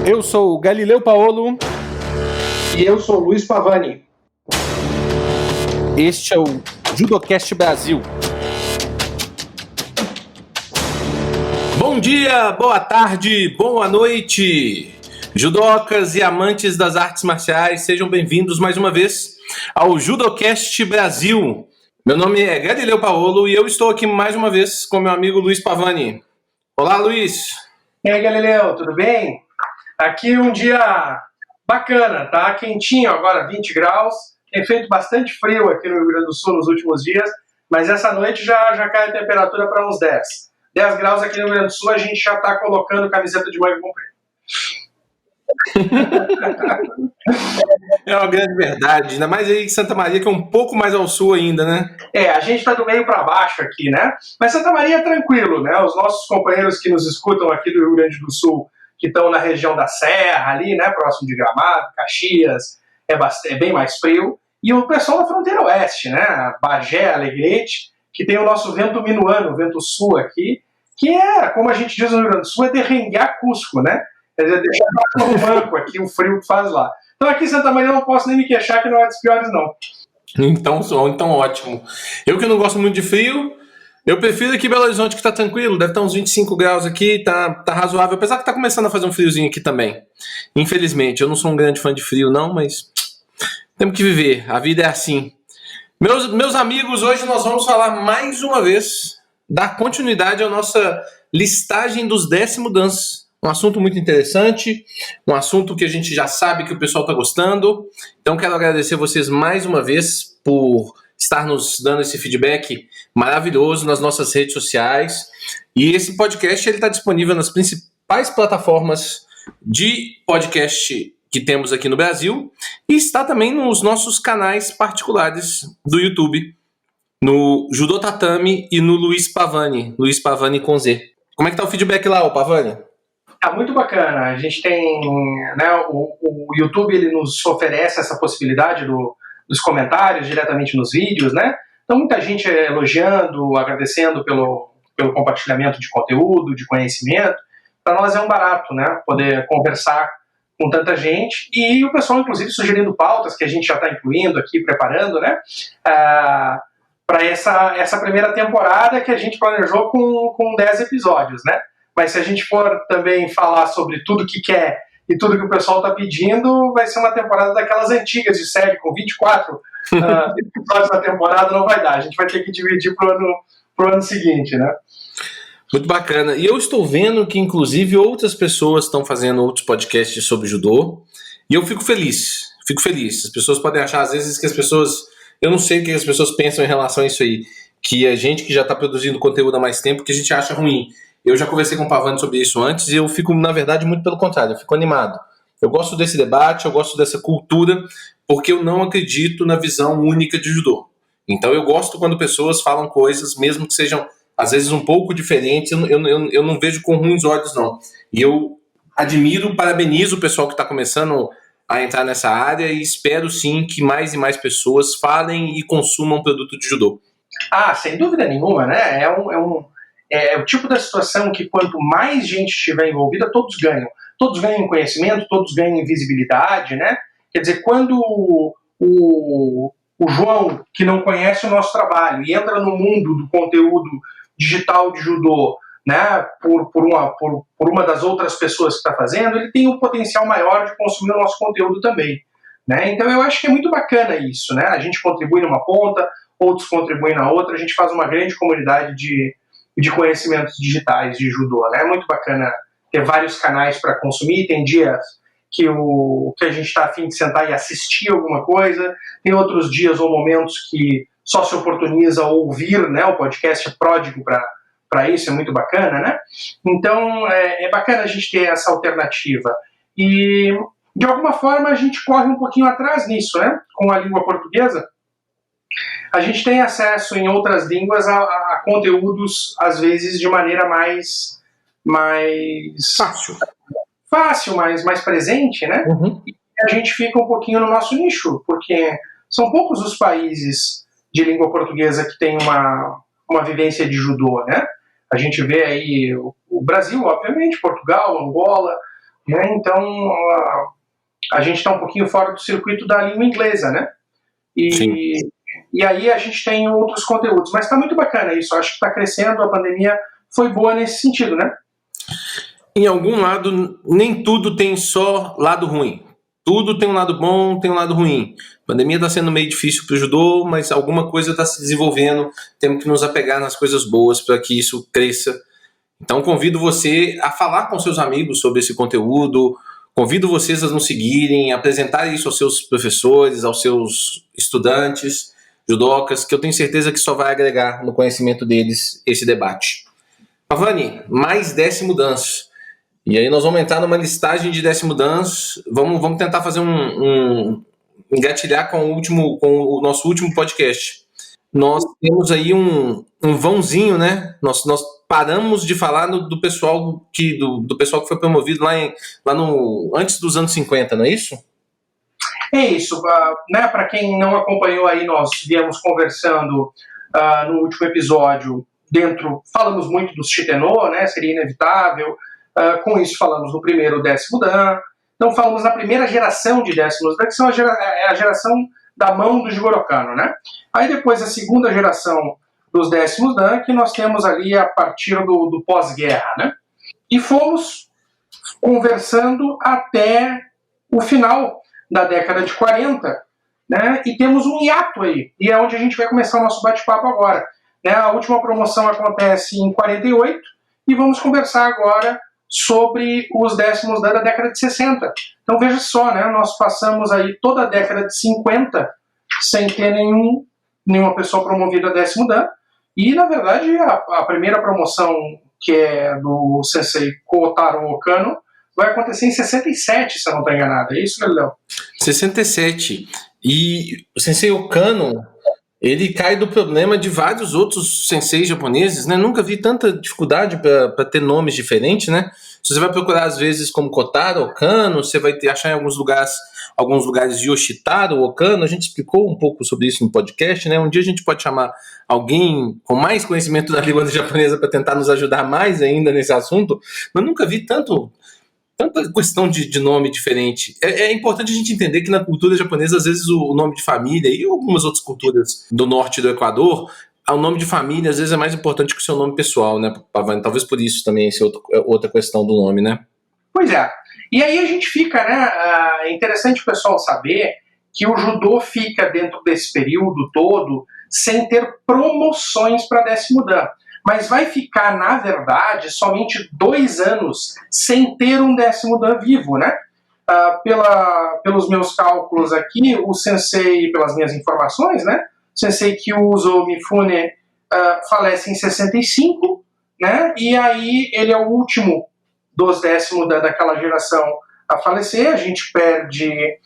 Eu sou o Galileu Paolo. E eu sou o Luiz Pavani. Este é o Judocast Brasil. Bom dia, boa tarde, boa noite, judocas e amantes das artes marciais, sejam bem-vindos mais uma vez ao Judocast Brasil. Meu nome é Galileu Paolo e eu estou aqui mais uma vez com meu amigo Luiz Pavani. Olá, Luiz. E aí, Galileu, tudo bem? Aqui um dia bacana, tá? Quentinho agora, 20 graus. Tem feito bastante frio aqui no Rio Grande do Sul nos últimos dias, mas essa noite já cai a temperatura para uns 10. 10 graus aqui no Rio Grande do Sul, a gente já está colocando camiseta de manga comprida. É uma grande verdade, ainda mais aí em Santa Maria, que é um pouco mais ao sul ainda, né? A gente está do meio para baixo aqui, né? Mas Santa Maria é tranquilo, né? Os nossos companheiros que nos escutam aqui do Rio Grande do Sul, que estão na região da Serra ali, né? Próximo de Gramado, Caxias, é bem mais frio. E o pessoal da fronteira oeste, né? Bagé, Alegrete, que tem o nosso vento minuano, o vento sul aqui, que é, como a gente diz no Rio Grande do Sul, é derrengar Cusco, né? Quer dizer, deixar no banco aqui o frio que faz lá. Então aqui em Santa Maria eu não posso nem me queixar que não é dos piores, não. Então ótimo. Eu que não gosto muito de frio, eu prefiro aqui Belo Horizonte, que está tranquilo, deve estar uns 25 graus aqui, tá razoável, apesar que está começando a fazer um friozinho aqui também. Infelizmente, eu não sou um grande fã de frio não, mas temos que viver, a vida é assim. Meus amigos, hoje nós vamos falar mais uma vez, dar continuidade à nossa listagem dos 10º dans. Um assunto muito interessante, um assunto que a gente já sabe que o pessoal está gostando. Então quero agradecer vocês mais uma vez por estar nos dando esse feedback maravilhoso nas nossas redes sociais. E esse podcast está disponível nas principais plataformas de podcast que temos aqui no Brasil e está também nos nossos canais particulares do YouTube, no Judô Tatame e no Luiz Pavani com Z. Como é que tá o feedback lá, Pavani? Tá muito bacana. A gente tem, né, o YouTube ele nos oferece essa possibilidade dos comentários diretamente nos vídeos, né? Então muita gente elogiando, agradecendo pelo compartilhamento de conteúdo, de conhecimento. Para nós é um barato, né? Poder conversar com tanta gente e o pessoal inclusive sugerindo pautas que a gente já está incluindo aqui, preparando, né? Para essa primeira temporada que a gente planejou com 10 episódios, né? Mas se a gente for também falar sobre tudo que quer e tudo que o pessoal está pedindo, vai ser uma temporada daquelas antigas de série, com 24 episódios na temporada, não vai dar. A gente vai ter que dividir pro ano seguinte, né? Muito bacana. E eu estou vendo que, inclusive, outras pessoas estão fazendo outros podcasts sobre judô. E eu fico feliz. As pessoas podem achar, às vezes, que as pessoas... Eu não sei o que as pessoas pensam em relação a isso aí. Que a gente que já está produzindo conteúdo há mais tempo, que a gente acha ruim. Eu já conversei com o Pavani sobre isso antes e eu fico, na verdade, muito pelo contrário. Eu fico animado. Eu gosto desse debate, eu gosto dessa cultura, porque eu não acredito na visão única de judô. Então eu gosto quando pessoas falam coisas, mesmo que sejam, às vezes, um pouco diferentes, eu não vejo com ruins olhos, não. E eu admiro, parabenizo o pessoal que está começando a entrar nessa área e espero, sim, que mais e mais pessoas falem e consumam produto de judô. Sem dúvida nenhuma, né? É o tipo da situação que quanto mais gente estiver envolvida, todos ganham. Todos ganham em conhecimento, todos ganham em visibilidade, né? Quer dizer, quando o João, que não conhece o nosso trabalho e entra no mundo do conteúdo digital de judô, né, por uma das outras pessoas que está fazendo, ele tem um potencial maior de consumir o nosso conteúdo também. Né? Então eu acho que é muito bacana isso, né? A gente contribui numa ponta, outros contribuem na outra, a gente faz uma grande comunidade de conhecimentos digitais de judô, né? É muito bacana ter vários canais para consumir. Tem dias que a gente está a fim de sentar e assistir alguma coisa, tem outros dias ou momentos que só se oportuniza ouvir, né? O podcast é pródigo para isso, é muito bacana, né? Então é bacana a gente ter essa alternativa e de alguma forma a gente corre um pouquinho atrás nisso, né? Com a língua portuguesa a gente tem acesso em outras línguas a conteúdos, às vezes, de maneira mais fácil, mais presente, né? Uhum. E a gente fica um pouquinho no nosso nicho, porque são poucos os países de língua portuguesa que têm uma vivência de judô, né? A gente vê aí o Brasil, obviamente, Portugal, Angola, né? Então, a gente está um pouquinho fora do circuito da língua inglesa, né? E aí a gente tem outros conteúdos. Mas está muito bacana isso. Acho que está crescendo, a pandemia foi boa nesse sentido, né? Em algum lado, nem tudo tem só lado ruim. Tudo tem um lado bom, tem um lado ruim. A pandemia está sendo meio difícil para o judô, mas alguma coisa está se desenvolvendo. Temos que nos apegar nas coisas boas para que isso cresça. Então, convido você a falar com seus amigos sobre esse conteúdo. Convido vocês a nos seguirem, a apresentar isso aos seus professores, aos seus estudantes, judocas, que eu tenho certeza que só vai agregar no conhecimento deles esse debate. Pavani, mais 10º Dan. E aí nós vamos entrar numa listagem de 10º Dan. Vamos tentar fazer engatilhar com o nosso último podcast. Nós temos aí um vãozinho, né? Nós paramos de falar do pessoal que foi promovido antes dos anos 50, não é isso? É isso, né? Para quem não acompanhou aí, nós viemos conversando no último episódio. Falamos muito dos Shitenno, né? Seria inevitável. Com isso falamos no primeiro 10º Dan. Então falamos na primeira geração de 10º Dan, que são a geração da mão do Jigoro Kano, né? Aí depois a segunda geração dos 10º Dan, que nós temos ali a partir do pós-guerra, né? E fomos conversando até o final da década de 40, né? E temos um hiato aí, e é onde a gente vai começar o nosso bate-papo agora, né? A última promoção acontece em 48, e vamos conversar agora sobre os 10º Dan da década de 60. Então veja só, né? Nós passamos aí toda a década de 50 sem ter nenhuma pessoa promovida a 10º Dan, e na verdade a primeira promoção, que é do sensei Kotaro Okano, vai acontecer em 67, se eu não estou enganado. É isso, Galileu? 67. E o sensei Okano, ele cai do problema de vários outros senseis japoneses, né? Nunca vi tanta dificuldade para ter nomes diferentes, né? Se você vai procurar, às vezes, como Kotaro Okano, você vai achar em alguns lugares Yoshitaro Okano. A gente explicou um pouco sobre isso no podcast, né? Um dia a gente pode chamar alguém com mais conhecimento da língua japonesa para tentar nos ajudar mais ainda nesse assunto, mas nunca vi tanta questão de nome diferente. É importante a gente entender que na cultura japonesa, às vezes, o nome de família e algumas outras culturas do norte do Equador, o nome de família, às vezes, é mais importante que o seu nome pessoal, né, Pavani? Talvez por isso também essa outra questão do nome, né? Pois é. E aí a gente fica, né, é interessante o pessoal saber que o judô fica dentro desse período todo sem ter promoções para 10º Dan. Mas vai ficar, na verdade, somente 2 anos sem ter um 10º Dan vivo, né? Pelos meus cálculos aqui, o sensei, pelas minhas informações, né? O sensei Kyuzo Mifune falece em 65, né? E aí ele é o último dos 10º Dan daquela geração a falecer. A gente perde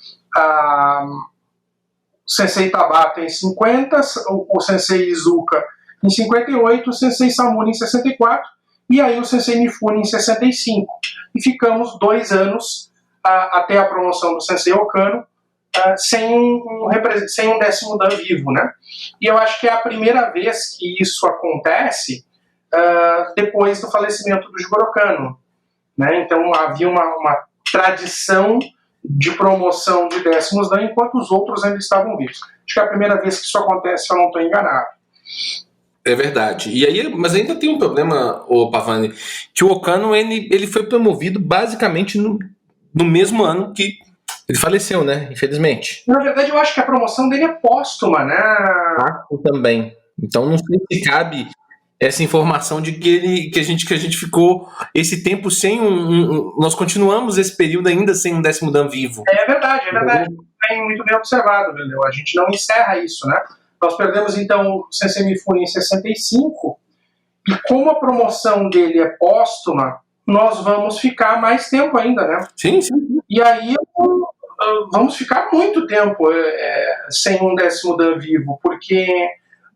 o sensei Tabata em 50, o sensei Izuka em 58, o sensei Samura em 64, e aí o sensei Mifune em 65. E ficamos 2 anos até a promoção do sensei Okano sem um 10º Dan vivo, né? E eu acho que é a primeira vez que isso acontece depois do falecimento do Jigoro Kano, né? Então havia uma tradição de promoção de 10º Dan enquanto os outros ainda estavam vivos. Acho que é a primeira vez que isso acontece, se eu não estou enganado. É verdade. E aí, mas ainda tem um problema, Pavani, que o Okano ele foi promovido basicamente no mesmo ano que ele faleceu, né? Infelizmente. Na verdade, eu acho que a promoção dele é póstuma, né? Também. Então não sei se cabe essa informação de que a gente ficou esse tempo sem nós continuamos esse período ainda sem um 10º Dan vivo. É verdade. Muito bem observado, entendeu? A gente não encerra isso, né? Nós perdemos, então, o sensei Mifune em 65, e como a promoção dele é póstuma, nós vamos ficar mais tempo ainda, né? Sim. E aí vamos ficar muito tempo sem um 10º Dan vivo, porque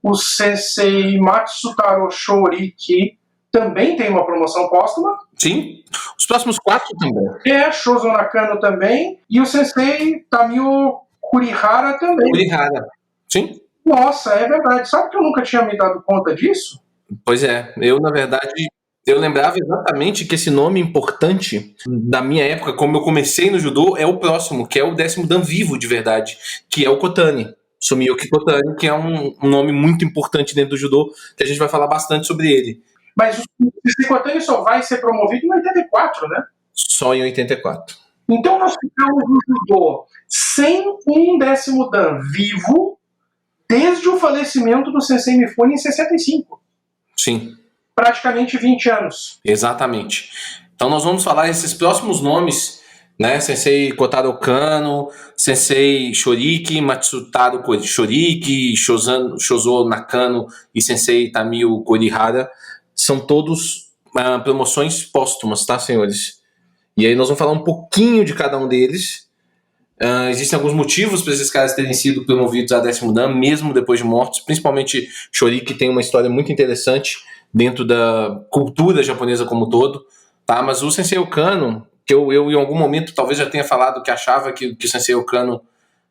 o sensei Matsutaro Shoriki também tem uma promoção póstuma. Sim, os próximos 4 também. Shozo Nakano também, e o sensei Tamio Kurihara também. Kurihara, sim. Nossa, é verdade. Sabe que eu nunca tinha me dado conta disso? Pois é, eu, na verdade, Eu lembrava exatamente que esse nome importante da minha época, como eu comecei no judô, é o próximo, que é o 10º dan vivo de verdade, que é o Kotani. Sumiyoki Kotani, que é um nome muito importante dentro do judô, que a gente vai falar bastante sobre ele. Mas o Kotani só vai ser promovido em 84, né? Só em 84. Então nós ficamos no judô sem um 10º dan vivo desde o falecimento do Sensei Mifune em 65. Sim. Praticamente 20 anos. Exatamente. Então nós vamos falar esses próximos nomes, né? Sensei Kotaro Kano, Sensei Shoriki, Matsutaro Shoriki, Shozo Nakano e Sensei Tamio Korihara. São todos promoções póstumas, tá, senhores? E aí nós vamos falar um pouquinho de cada um deles. Existem alguns motivos para esses caras terem sido promovidos a 10º dan, mesmo depois de mortos. Principalmente Shoriki tem uma história muito interessante dentro da cultura japonesa como um todo, tá? Mas o Sensei Kano, que eu em algum momento talvez já tenha falado que achava que o Sensei Kano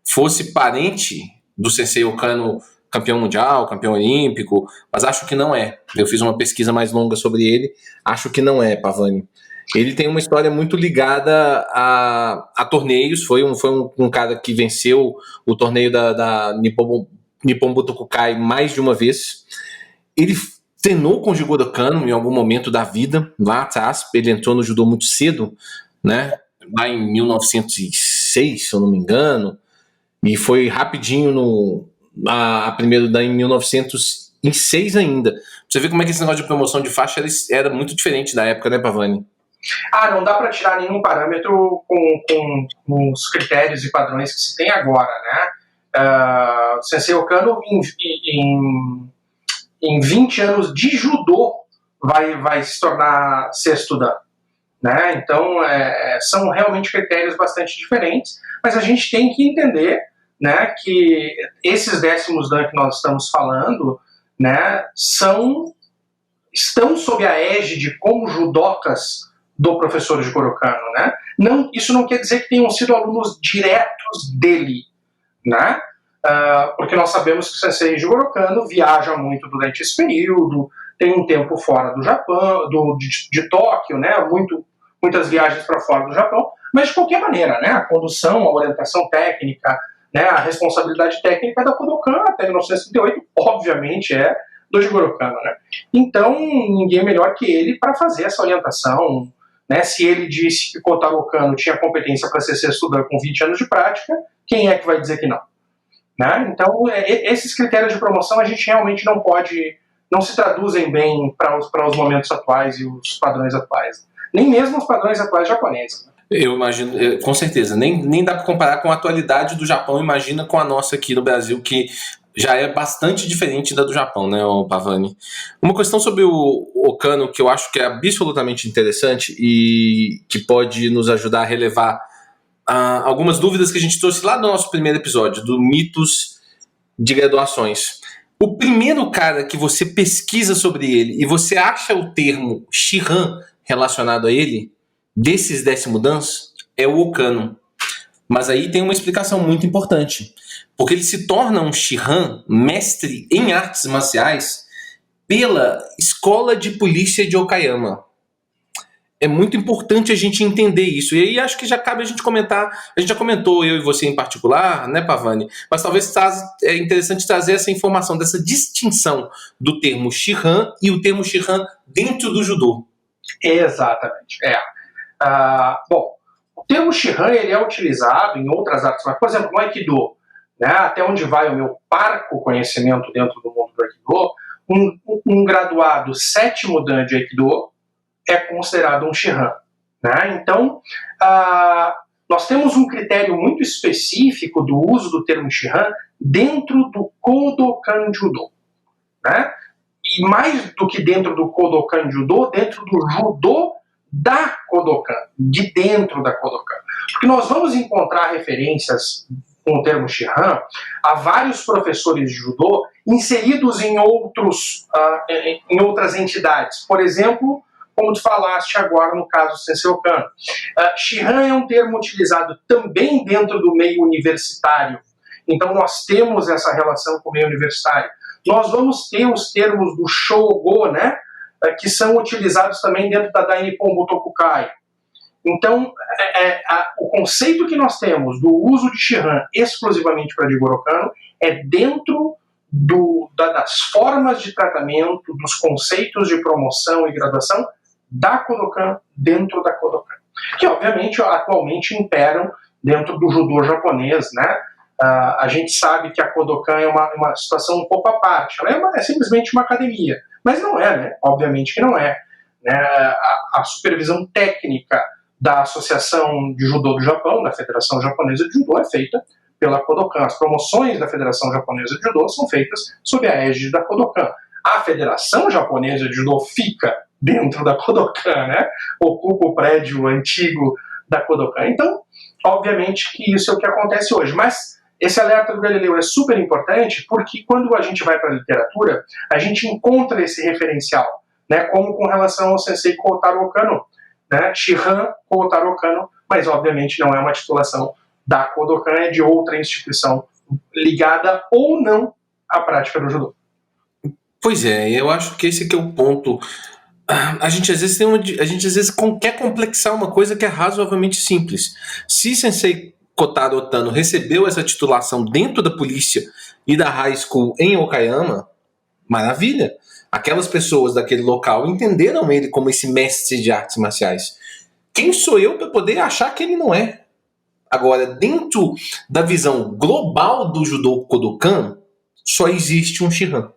fosse parente do Sensei Kano campeão mundial, campeão olímpico, mas acho que não é. Eu fiz uma pesquisa mais longa sobre ele, acho que não é, Pavani. Ele tem uma história muito ligada a torneios, foi um cara que venceu o torneio da Nippon Butokukai mais de uma vez. Ele treinou com o Jigoro Kano em algum momento da vida, lá atrás. Ele entrou no judô muito cedo, né? Lá em 1906, se eu não me engano, e foi rapidinho a primeira dan em 1906 ainda. Você vê como é que esse negócio de promoção de faixa era muito diferente da época, né, Pavani? Não dá para tirar nenhum parâmetro com os critérios e padrões que se tem agora, né? O Sensei Kano em 20 anos de judô vai se tornar 6º dan, né? Então são realmente critérios bastante diferentes, mas a gente tem que entender, né, que esses 10º dan que nós estamos falando, né, estão sob a égide como judocas do professor Jigoro Kano, né? Isso não quer dizer que tenham sido alunos diretos dele, né? Porque nós sabemos que o Sensei Jigoro Kano viaja muito durante esse período, tem um tempo fora do Japão, de Tóquio, né? Muitas viagens para fora do Japão, mas de qualquer maneira, né? A condução, a orientação técnica, né? A responsabilidade técnica da Kodokan até 1938, obviamente, é do Jigoro Kano, né? Então, ninguém melhor que ele para fazer essa orientação, né? Se ele disse que Kotaro Kano tinha competência para ser 6º dan com 20 anos de prática, quem é que vai dizer que não? Né? Então, esses critérios de promoção a gente realmente não se traduzem bem para os momentos atuais e os padrões atuais. Nem mesmo os padrões atuais japoneses. Né? Eu imagino, com certeza. Nem dá para comparar com a atualidade do Japão, imagina com a nossa aqui no Brasil, que já é bastante diferente da do Japão, né, Pavani? Uma questão sobre o Kano que eu acho que é absolutamente interessante e que pode nos ajudar a relevar algumas dúvidas que a gente trouxe lá do nosso primeiro episódio, do mitos de graduações. O primeiro cara que você pesquisa sobre ele e você acha o termo Shihan relacionado a ele, desses 10º dans, é o Kano. Mas aí tem uma explicação muito importante. Porque ele se torna um Shihan, mestre em artes marciais, pela Escola de Polícia de Okayama. É muito importante a gente entender isso. E aí acho que já cabe a gente comentar. A gente já comentou, eu e você em particular, né, Pavani? Mas talvez é interessante trazer essa informação, dessa distinção do termo Shihan e o termo Shihan dentro do judô. Exatamente. Bom, o termo Shihan ele é utilizado em outras artes marciais. Por exemplo, no Aikido, né, até onde vai o meu parco conhecimento dentro do mundo do Aikido, um graduado 7º dan de Aikido é considerado um Shihan. Né? Então, nós temos um critério muito específico do uso do termo Shihan dentro do Kodokan Judo. Né? E mais do que dentro do Kodokan Judo, dentro do Judo da Kodokan, de dentro da Kodokan. Porque nós vamos encontrar referências com o termo Shihan a vários professores de Judô inseridos em outras entidades. Por exemplo, como tu falaste agora no caso do Sensei Kano. Shihan é um termo utilizado também dentro do meio universitário. Então nós temos essa relação com o meio universitário. Nós vamos ter os termos do Shogo, né? que são utilizados também dentro da Dainippon Botokukai. Então, o conceito que nós temos do uso de Shihan exclusivamente para Jigoro Kano é dentro das formas de tratamento, dos conceitos de promoção e graduação da Kodokan dentro da Kodokan, que obviamente atualmente imperam dentro do judô japonês, né? A gente sabe que a Kodokan é uma situação um pouco à parte, ela é simplesmente uma academia, mas não é, né? Obviamente que não é, né? A supervisão técnica da Associação de Judô do Japão, da Federação Japonesa de Judô, é feita pela Kodokan. As promoções da Federação Japonesa de Judô são feitas sob a égide da Kodokan. A Federação Japonesa de Judô fica dentro da Kodokan, né? Ocupa o prédio antigo da Kodokan. Então, obviamente que isso é o que acontece hoje. Mas esse alerta do Galileu é super importante porque quando a gente vai para a literatura, a gente encontra esse referencial, né? Como com relação ao Sensei Kotaro Kano, né? Shihan Kotaro Kano, mas obviamente não é uma titulação da Kodokan, é de outra instituição ligada ou não à prática do judô. Pois é, eu acho que esse aqui é o ponto. A gente às vezes quer complexar uma coisa que é razoavelmente simples. Se Sensei Kotaro Tano recebeu essa titulação dentro da polícia e da high school em Okayama, maravilha. Aquelas pessoas daquele local entenderam ele como esse mestre de artes marciais. Quem sou eu para poder achar que ele não é? Agora, dentro da visão global do judô Kodokan, só existe um Shihan.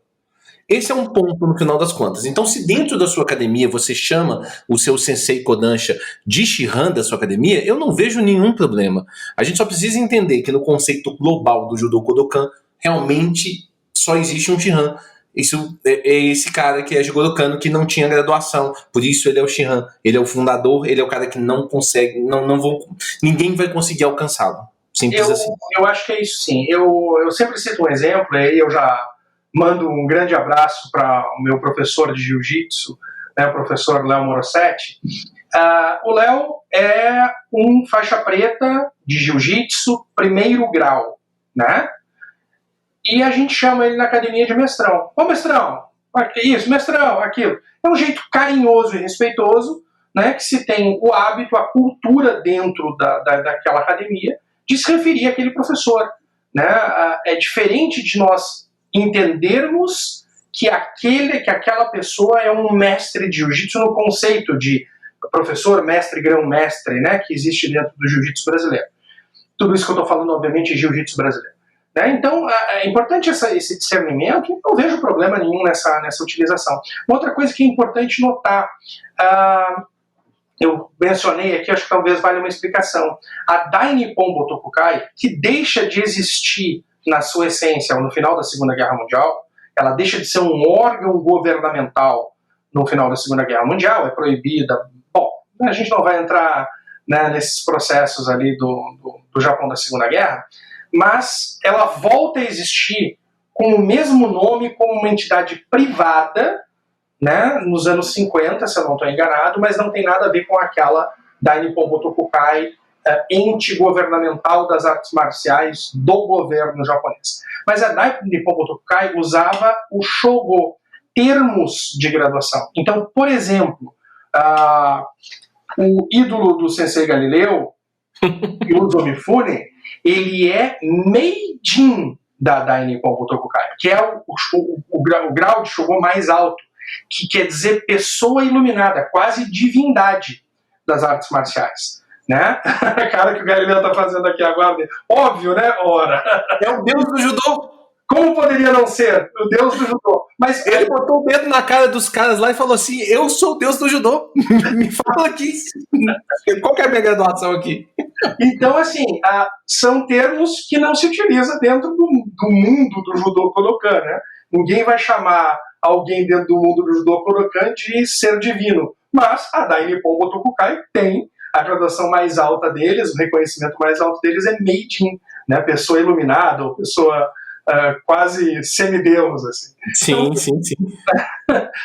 Esse é um ponto no final das contas. Então, se dentro da sua academia você chama o seu Sensei Kodansha de Shihan da sua academia, eu não vejo nenhum problema. A gente só precisa entender que no conceito global do judô Kodokan, realmente só existe um Shihan. Isso é esse cara que é Jigoro Kano, que não tinha graduação, por isso ele é o Shihan, ele é o fundador, ele é o cara que não consegue, ninguém vai conseguir alcançá-lo. Simples assim. Eu acho que é isso sim. Eu sempre cito um exemplo, e aí eu já mando um grande abraço para o meu professor de jiu-jitsu, né, o professor Léo Morossetti. O Léo é um faixa preta de jiu-jitsu primeiro grau, né? E a gente chama ele na academia de mestrão. Ô mestrão, isso, mestrão, aquilo. É um jeito carinhoso e respeitoso, né, que se tem o hábito, a cultura dentro daquela academia de se referir àquele professor, né? É diferente de nós entendermos que aquela pessoa é um mestre de jiu-jitsu no conceito de professor, mestre, grão-mestre, né, que existe dentro do jiu-jitsu brasileiro. Tudo isso que eu estou falando, obviamente, é jiu-jitsu brasileiro. Né? Então, é importante esse discernimento, e não vejo problema nenhum nessa utilização. Uma outra coisa que é importante notar, eu mencionei aqui, acho que talvez valha uma explicação. A Dainippon Botokukai, que deixa de existir na sua essência no final da Segunda Guerra Mundial, ela deixa de ser um órgão governamental no final da Segunda Guerra Mundial, é proibida. Bom, a gente não vai entrar, né, nesses processos ali do Japão da Segunda Guerra, mas ela volta a existir com o mesmo nome, como uma entidade privada, né, nos anos 50, se eu não estou enganado, mas não tem nada a ver com aquela Dainippon Botokukai, ente governamental das artes marciais do governo japonês. Mas a Dainippon Botokukai usava o Shogo, termos de graduação. Então, por exemplo, o ídolo do Sensei Galileu, Yuzo Mifune, ele é Meijin da Dainippon Botokukai, que é o grau de Shogo mais alto, que quer dizer pessoa iluminada, quase divindade das artes marciais. Né? A cara que o Galileu está fazendo aqui agora, óbvio, né? Ora, é o deus do judô. Como poderia não ser o deus do judô? Mas ele botou o dedo na cara dos caras lá e falou assim: eu sou o deus do judô. Me fala aqui. Qual que é a minha graduação aqui? Então, assim, são termos que não se utiliza dentro do mundo do judô Kodokan, né? Ninguém vai chamar alguém dentro do mundo do judô Kodokan de ser divino. Mas a Dainippon Botokukai tem a graduação mais alta deles, o reconhecimento mais alto deles é Meijin, né? Pessoa iluminada, ou pessoa quase semideus, assim. Sim, então, sim.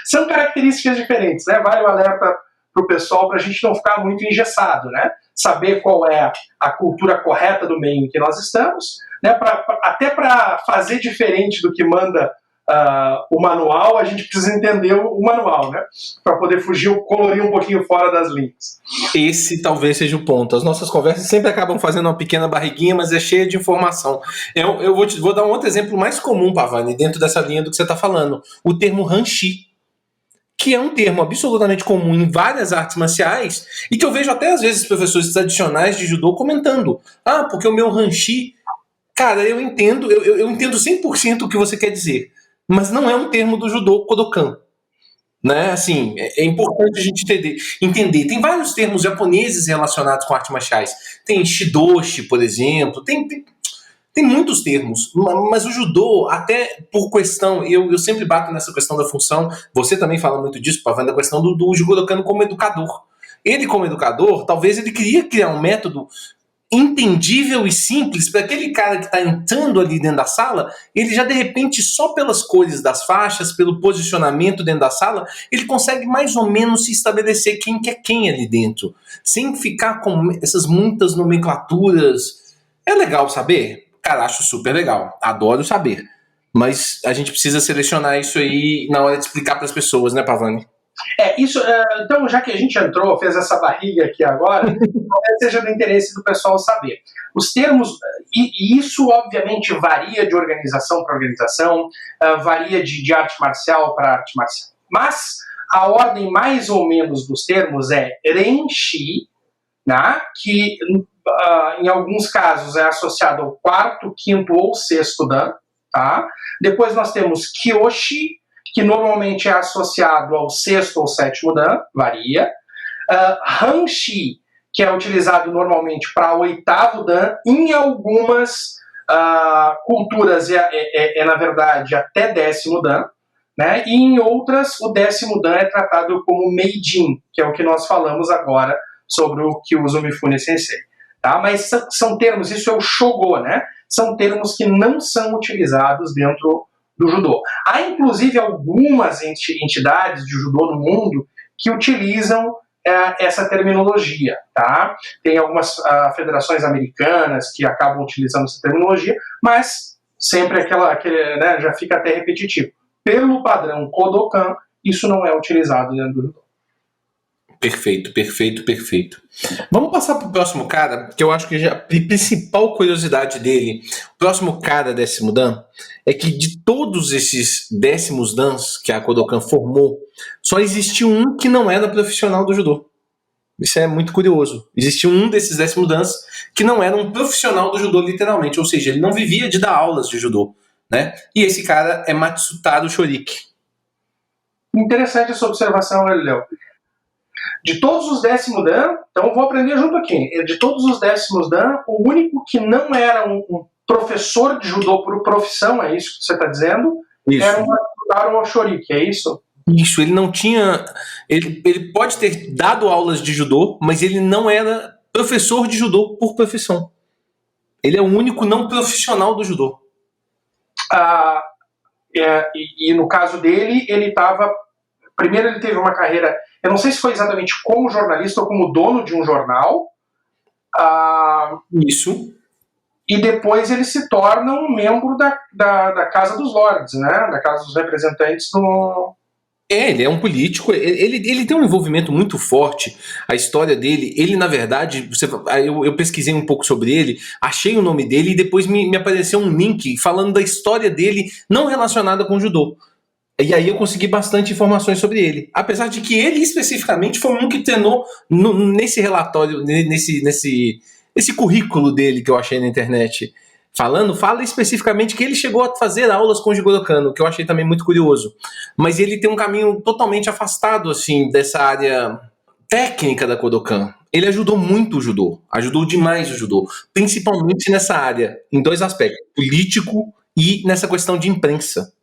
São características diferentes, né? Vale o alerta para o pessoal para a gente não ficar muito engessado, né? Saber qual é a cultura correta do meio em que nós estamos, né? Até para fazer diferente do que manda o manual, a gente precisa entender o manual, né? Para poder colorir um pouquinho fora das linhas. Esse talvez seja o ponto. As nossas conversas sempre acabam fazendo uma pequena barriguinha, mas é cheia de informação. Eu vou dar um outro exemplo mais comum, Pavani, dentro dessa linha do que você está falando. O termo Hanshi, que é um termo absolutamente comum em várias artes marciais e que eu vejo até às vezes professores tradicionais de judô comentando. Porque o meu Hanshi... Cara, eu entendo 100% o que você quer dizer, mas não é um termo do judô Kodokan. Né? Assim, é importante a gente entender. Tem vários termos japoneses relacionados com artes marciais. Tem Shidoshi, por exemplo. Tem muitos termos. Mas o judô, até por questão... Eu sempre bato nessa questão da função. Você também fala muito disso, Pavani, da questão do Jigoro como educador. Ele, como educador, talvez ele queria criar um método entendível e simples para aquele cara que está entrando ali dentro da sala, ele já de repente, só pelas cores das faixas, pelo posicionamento dentro da sala, ele consegue mais ou menos se estabelecer quem que é quem ali dentro, sem ficar com essas muitas nomenclaturas. É legal saber? Cara, acho super legal, adoro saber, mas a gente precisa selecionar isso aí na hora de explicar para as pessoas, né, Pavani? Então, já que a gente fez essa barriga aqui agora, talvez seja do interesse do pessoal saber. Os termos, e isso obviamente varia de organização para organização, varia de arte marcial para arte marcial. Mas a ordem mais ou menos dos termos é Renshi, né, que em alguns casos é associado ao quarto, quinto ou sexto Dan. Tá? Depois nós temos Kyoshi, que normalmente é associado ao sexto ou sétimo Dan, varia. Hanshi, que é utilizado normalmente para oitavo Dan, em algumas culturas na verdade, até décimo Dan, né? E em outras, o décimo Dan é tratado como Meijin, que é o que nós falamos agora sobre o Kyuzo Mifune Sensei. Tá? Mas são termos, isso é o Shogo, né? São termos que não são utilizados dentro do judô. Há, inclusive, algumas entidades de judô no mundo que utilizam essa terminologia. Tá? Tem algumas federações americanas que acabam utilizando essa terminologia, mas sempre né, já fica até repetitivo. Pelo padrão Kodokan, isso não é utilizado dentro do judô. Perfeito. Vamos passar para o próximo cara, que eu acho que a principal curiosidade dele, o próximo cara décimo Dan, é que de todos esses décimos Dans que a Kodokan formou, só existiu um que não era profissional do judô. Isso é muito curioso. Existiu um desses décimos Dans que não era um profissional do judô, literalmente, ou seja, ele não vivia de dar aulas de judô, né? E esse cara é Matsutaro Shoriki. Interessante essa observação, Léo. De todos os décimos Dan, então vou aprender junto aqui. De todos os décimos Dan, o único que não era um professor de judô por profissão, é isso que você está dizendo? Isso. Era o Matsutaro Shoriki, é isso? Isso, ele não tinha... Ele pode ter dado aulas de judô, mas ele não era professor de judô por profissão. Ele é o único não profissional do judô. E no caso dele, ele estava... Primeiro ele teve uma carreira... Eu não sei se foi exatamente como jornalista ou como dono de um jornal. Isso. E depois ele se torna um membro da Casa dos Lords, né? Da Casa dos Representantes no... Ele é um político, ele tem um envolvimento muito forte. A história dele, ele na verdade, eu pesquisei um pouco sobre ele, achei o nome dele e depois me apareceu um link falando da história dele não relacionada com judô. E aí eu consegui bastante informações sobre ele. Apesar de que ele especificamente foi um que treinou nesse relatório, nesse currículo dele que eu achei na internet. Fala especificamente que ele chegou a fazer aulas com o Jigoro Kano, que eu achei também muito curioso. Mas ele tem um caminho totalmente afastado assim, dessa área técnica da Kodokan. Ele ajudou muito o judô, ajudou demais o judô, principalmente nessa área, em dois aspectos, político e nessa questão de imprensa.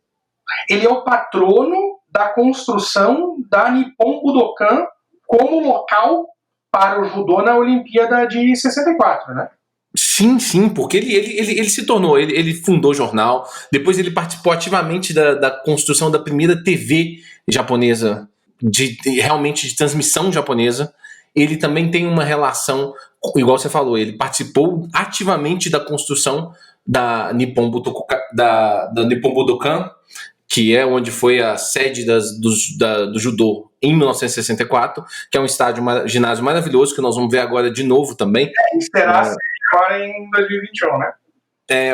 Ele é o patrono da construção da Nippon Budokan como local para o judô na Olimpíada de 64, né? Sim, porque ele se tornou, ele fundou o jornal, depois ele participou ativamente da construção da primeira TV japonesa, realmente de transmissão japonesa. Ele também tem uma relação, igual você falou, ele participou ativamente da construção da Nippon Budokan, que é onde foi a sede do judô em 1964, que é um ginásio maravilhoso, que nós vamos ver agora de novo também. E será agora em 2021, né?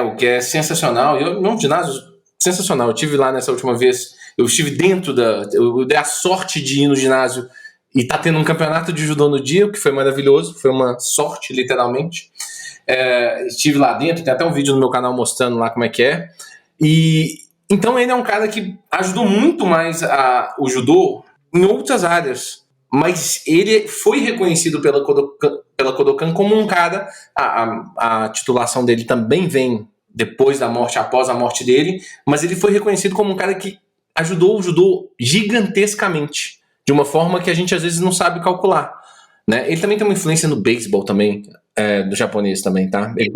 O que é sensacional. Um ginásio sensacional. Eu estive lá nessa última vez, eu estive dentro eu dei a sorte de ir no ginásio e tá tendo um campeonato de judô no dia, o que foi maravilhoso, foi uma sorte, literalmente. Estive lá dentro, tem até um vídeo no meu canal mostrando lá como é que é. E então ele é um cara que ajudou muito mais o judô em outras áreas, mas ele foi reconhecido pela Kodokan como um cara, a titulação dele também vem depois da morte, após a morte dele, mas ele foi reconhecido como um cara que ajudou o judô gigantescamente, de uma forma que a gente às vezes não sabe calcular, né? Ele também tem uma influência no beisebol também, do japonês também, tá? De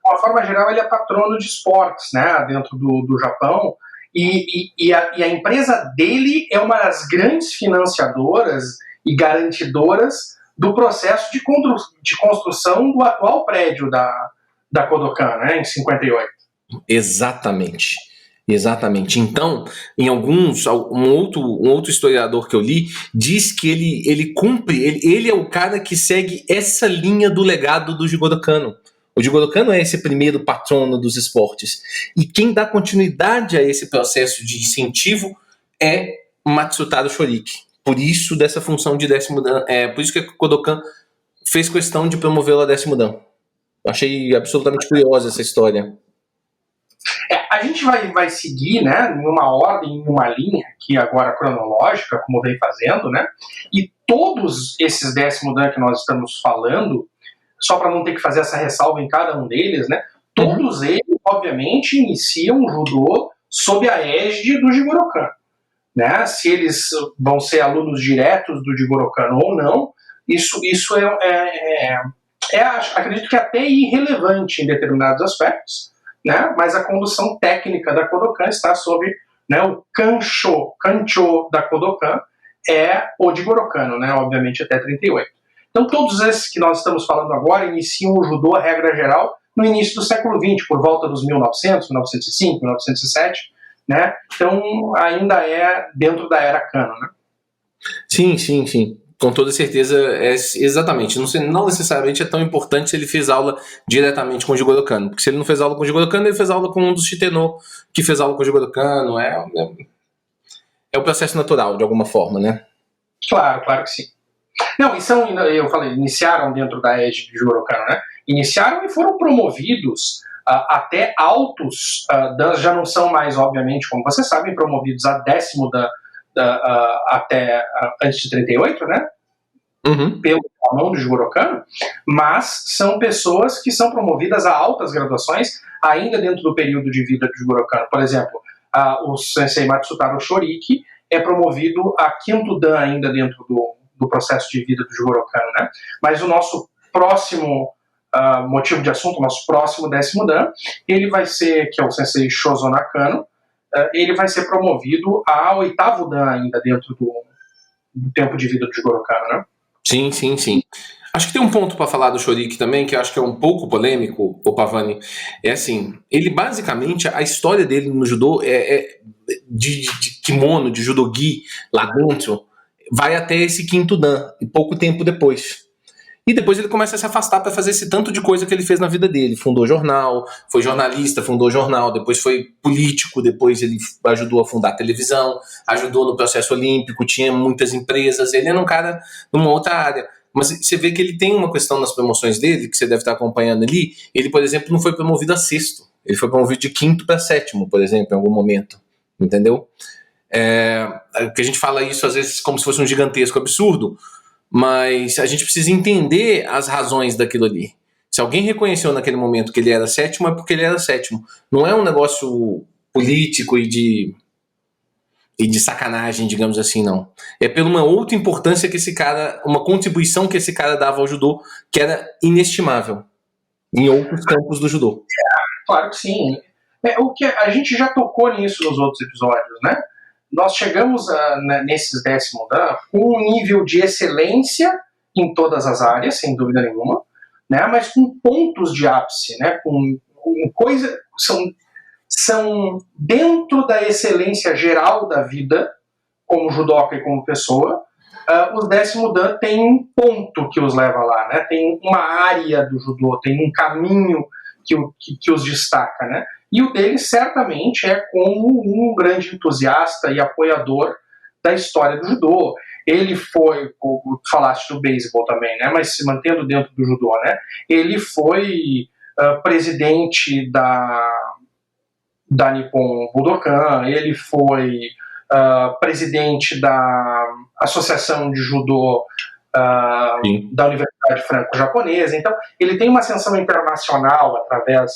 uma forma geral, ele é patrono de esportes, né, dentro do Japão, e a empresa dele é uma das grandes financiadoras e garantidoras do processo de construção do atual prédio da Kodokan, né, em 58. Exatamente. Então, em um outro historiador que eu li diz que ele cumpre, ele é o cara que segue essa linha do legado do Jigoro Kano. O Jigoro Kano é esse primeiro patrono dos esportes. E quem dá continuidade a esse processo de incentivo é Matsutaro Shoriki. Por isso, dessa função de 10º Dan. Por isso que a Kodokan fez questão de promovê-la a 10º Dan. Eu achei absolutamente curiosa essa história. A gente vai seguir, né, em uma ordem, em uma linha que agora cronológica, como vem fazendo, né, e todos esses 10º Dan que nós estamos falando, só para não ter que fazer essa ressalva em cada um deles, né, todos eles, obviamente, iniciam o judô sob a égide do Jigoro Kano, né, se eles vão ser alunos diretos do Jigoro Kano ou não, isso acredito que até irrelevante em determinados aspectos, né? Mas a condução técnica da Kodokan está sob, né, o Kancho da Kodokan é o Jigoro Kano, né, obviamente até 38. Então todos esses que nós estamos falando agora iniciam o judô, a regra geral, no início do século XX, por volta dos 1900, 1905, 1907, né? Então ainda é dentro da era Kano, né? Sim. Com toda certeza, exatamente. Não necessariamente é tão importante se ele fez aula diretamente com o Jigoro Kano. Porque se ele não fez aula com o Jigoro Kano, ele fez aula com um dos Shitenno, que fez aula com o Jigoro Kano. É o processo natural, de alguma forma, né? Claro que sim. Não, eu falei, iniciaram dentro da égide do Jigoro Kano, né? Iniciaram e foram promovidos até altos dans, já não são mais, obviamente, como vocês sabem, promovidos a 10º Dan até antes de 38, né? Pelo mão do Jigoro Kano, mas são pessoas que são promovidas a altas graduações ainda dentro do período de vida do Jigoro Kano. Por exemplo, o sensei Matsutaro Shoriki é promovido a 5º Dan ainda dentro do processo de vida do Jigoro Kano, né? Mas o nosso próximo motivo de assunto, o nosso próximo 10º Dan, ele vai ser, que é o sensei Shozo Nakano, ele vai ser promovido a 8º Dan ainda dentro do tempo de vida do Jigoro Kano, né? Sim. Acho que tem um ponto para falar do Shoriki também, que eu acho que é um pouco polêmico, o Pavani. É assim, ele basicamente, a história dele no judô de kimono, de judogi lá dentro, vai até esse 5º Dan, e pouco tempo depois. E depois ele começa a se afastar para fazer esse tanto de coisa que ele fez na vida dele. Fundou jornal, foi jornalista, fundou jornal, depois foi político, depois ele ajudou a fundar a televisão, ajudou no processo olímpico, tinha muitas empresas, ele era um cara numa outra área. Mas você vê que ele tem uma questão nas promoções dele, que você deve estar acompanhando ali, ele, por exemplo, não foi promovido a 6º, ele foi promovido de 5º para 7º, por exemplo, em algum momento, entendeu? Que a gente fala isso às vezes como se fosse um gigantesco absurdo, mas a gente precisa entender as razões daquilo ali. Se alguém reconheceu naquele momento que ele era 7º, é porque ele era 7º. Não é um negócio político e de sacanagem, digamos assim, não. É por uma outra importância que esse cara, uma contribuição que esse cara dava ao judô, que era inestimável em outros campos do judô. Claro que sim. O que a gente já tocou nisso nos outros episódios, né? Nós chegamos nesses 10º Dan com um nível de excelência em todas as áreas, sem dúvida nenhuma, né? Mas com pontos de ápice, né? Com coisa, são dentro da excelência geral da vida, como judoca e como pessoa. Os décimo dan tem um ponto que os leva lá, né? Tem uma área do judô, tem um caminho que os destaca, né? E o dele certamente é como um grande entusiasta e apoiador da história do judô. Ele foi, falaste do beisebol também, né? Mas se mantendo dentro do judô, né? Ele foi presidente da Nippon Budokan, ele foi presidente da Associação de Judô da Universidade Franco-Japonesa. Então, ele tem uma ascensão internacional através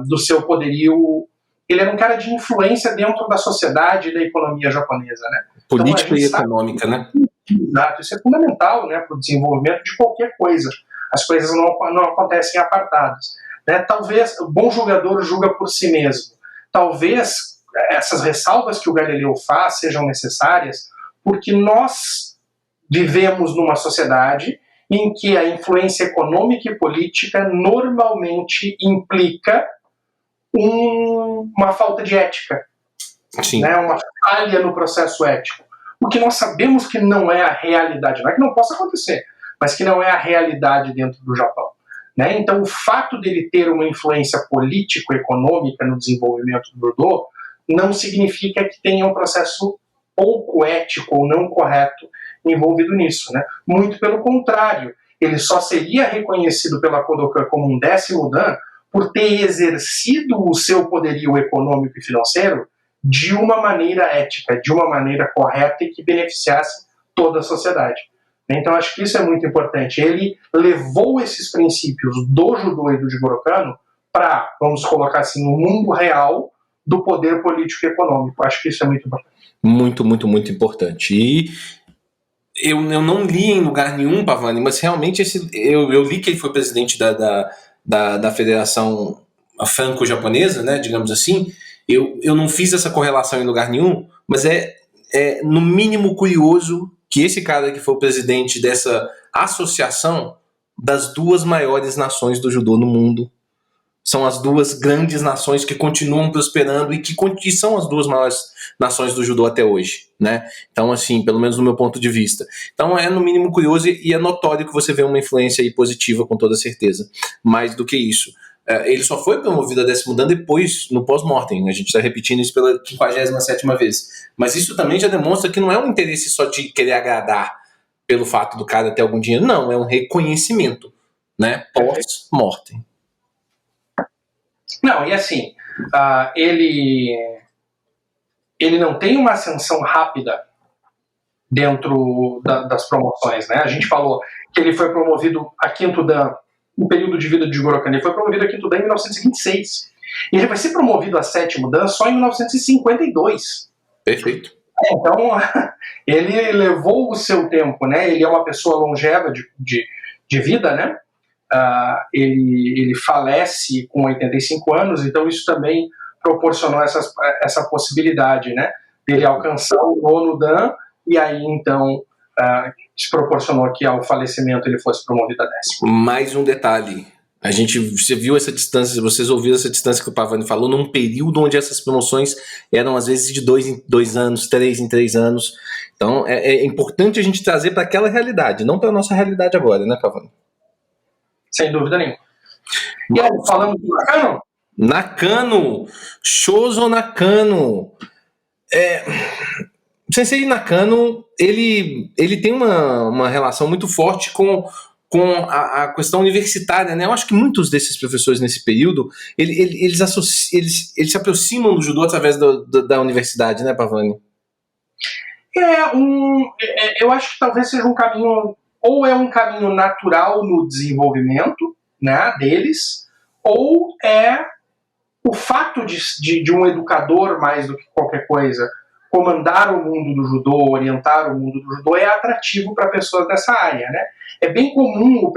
do seu poderio. Ele era um cara de influência dentro da sociedade e da economia japonesa, né? Política e econômica, né? Exato, isso é fundamental, né, para o desenvolvimento de qualquer coisa. As coisas não acontecem apartadas, né? Talvez o bom jogador julga por si mesmo. Talvez essas ressalvas que o Galileu faz sejam necessárias porque nós vivemos numa sociedade em que a influência econômica e política normalmente implica uma falta de ética, né? Uma falha no processo ético. O que nós sabemos que não é a realidade, não é que não possa acontecer, mas que não é a realidade dentro do Japão, né? Então, o fato dele ter uma influência político-econômica no desenvolvimento do judô não significa que tenha um processo pouco ético ou não correto envolvido nisso, né? Muito pelo contrário, ele só seria reconhecido pela Kodokan como um décimo dan por ter exercido o seu poderio econômico e financeiro de uma maneira ética, de uma maneira correta e que beneficiasse toda a sociedade. Então, acho que isso é muito importante. Ele levou esses princípios do judô e do Jigoro Kano para, vamos colocar assim, o mundo real do poder político e econômico. Acho que isso é muito importante. Muito, muito, muito importante. E eu não li em lugar nenhum, Pavani, mas realmente eu li que ele foi presidente da Federação Franco-Japonesa, né, digamos assim. Eu não fiz essa correlação em lugar nenhum, mas é no mínimo curioso que esse cara que foi o presidente dessa associação das duas maiores nações do judô no mundo, são as duas grandes nações que continuam prosperando e que são as duas maiores nações do judô até hoje, né? Então, assim, pelo menos no meu ponto de vista. Então, é no mínimo curioso e é notório que você vê uma influência aí positiva, com toda certeza. Mais do que isso. Ele só foi promovido a décimo dan depois, no pós-mortem. A gente está repetindo isso pela 57ª vez. Mas isso também já demonstra que não é um interesse só de querer agradar pelo fato do cara ter algum dinheiro. Não, é um reconhecimento, né? Pós-mortem. Não, e assim, ele não tem uma ascensão rápida dentro das promoções, né? A gente falou que ele foi promovido a quinto dan no período de vida de Jigoro Kano. Ele foi promovido a quinto dan em 1926. E ele vai ser promovido a sétimo dan só em 1952. Perfeito. Então, ele levou o seu tempo, né? Ele é uma pessoa longeva de vida, né? Ele falece com 85 anos, então isso também proporcionou essa possibilidade, né? Dele alcançar o nono dan e aí, então, se proporcionou que ao falecimento ele fosse promovido a décimo. Mais um detalhe. Você viu essa distância, vocês ouviram essa distância que o Pavani falou, num período onde essas promoções eram às vezes de 2 em 2 anos, 3 em 3 anos. Então é importante a gente trazer para aquela realidade, não para a nossa realidade agora, né, Pavani? Sem dúvida nenhuma. E aí, falando do Nakano? Nakano! Shozo Nakano! Sensei Nakano, ele tem uma relação muito forte com a questão universitária, né? Eu acho que muitos desses professores nesse período, eles se aproximam do judô através da universidade, né, Pavani? Eu acho que talvez seja um caminho, ou é um caminho natural no desenvolvimento, né, deles, ou é o fato de um educador, mais do que qualquer coisa, comandar o mundo do judô, orientar o mundo do judô, é atrativo para pessoas dessa área, né? É bem comum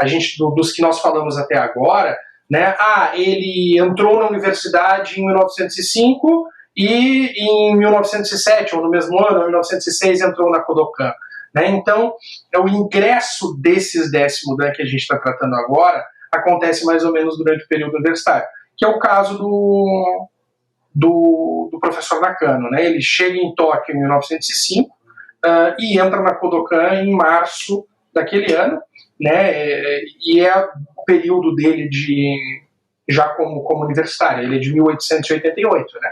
a gente, dos que nós falamos até agora, né? Ele entrou na universidade em 1905 e em 1907, ou no mesmo ano, em 1906, entrou na Kodokan, né? Então, o ingresso desses décimo dan que a gente está tratando agora acontece mais ou menos durante o período universitário. que é o caso do professor Nakano, né? Ele chega em Tóquio em 1905 e entra na Kodokan em março daquele ano, né? E é o período dele já como universitário, ele é de 1888, né?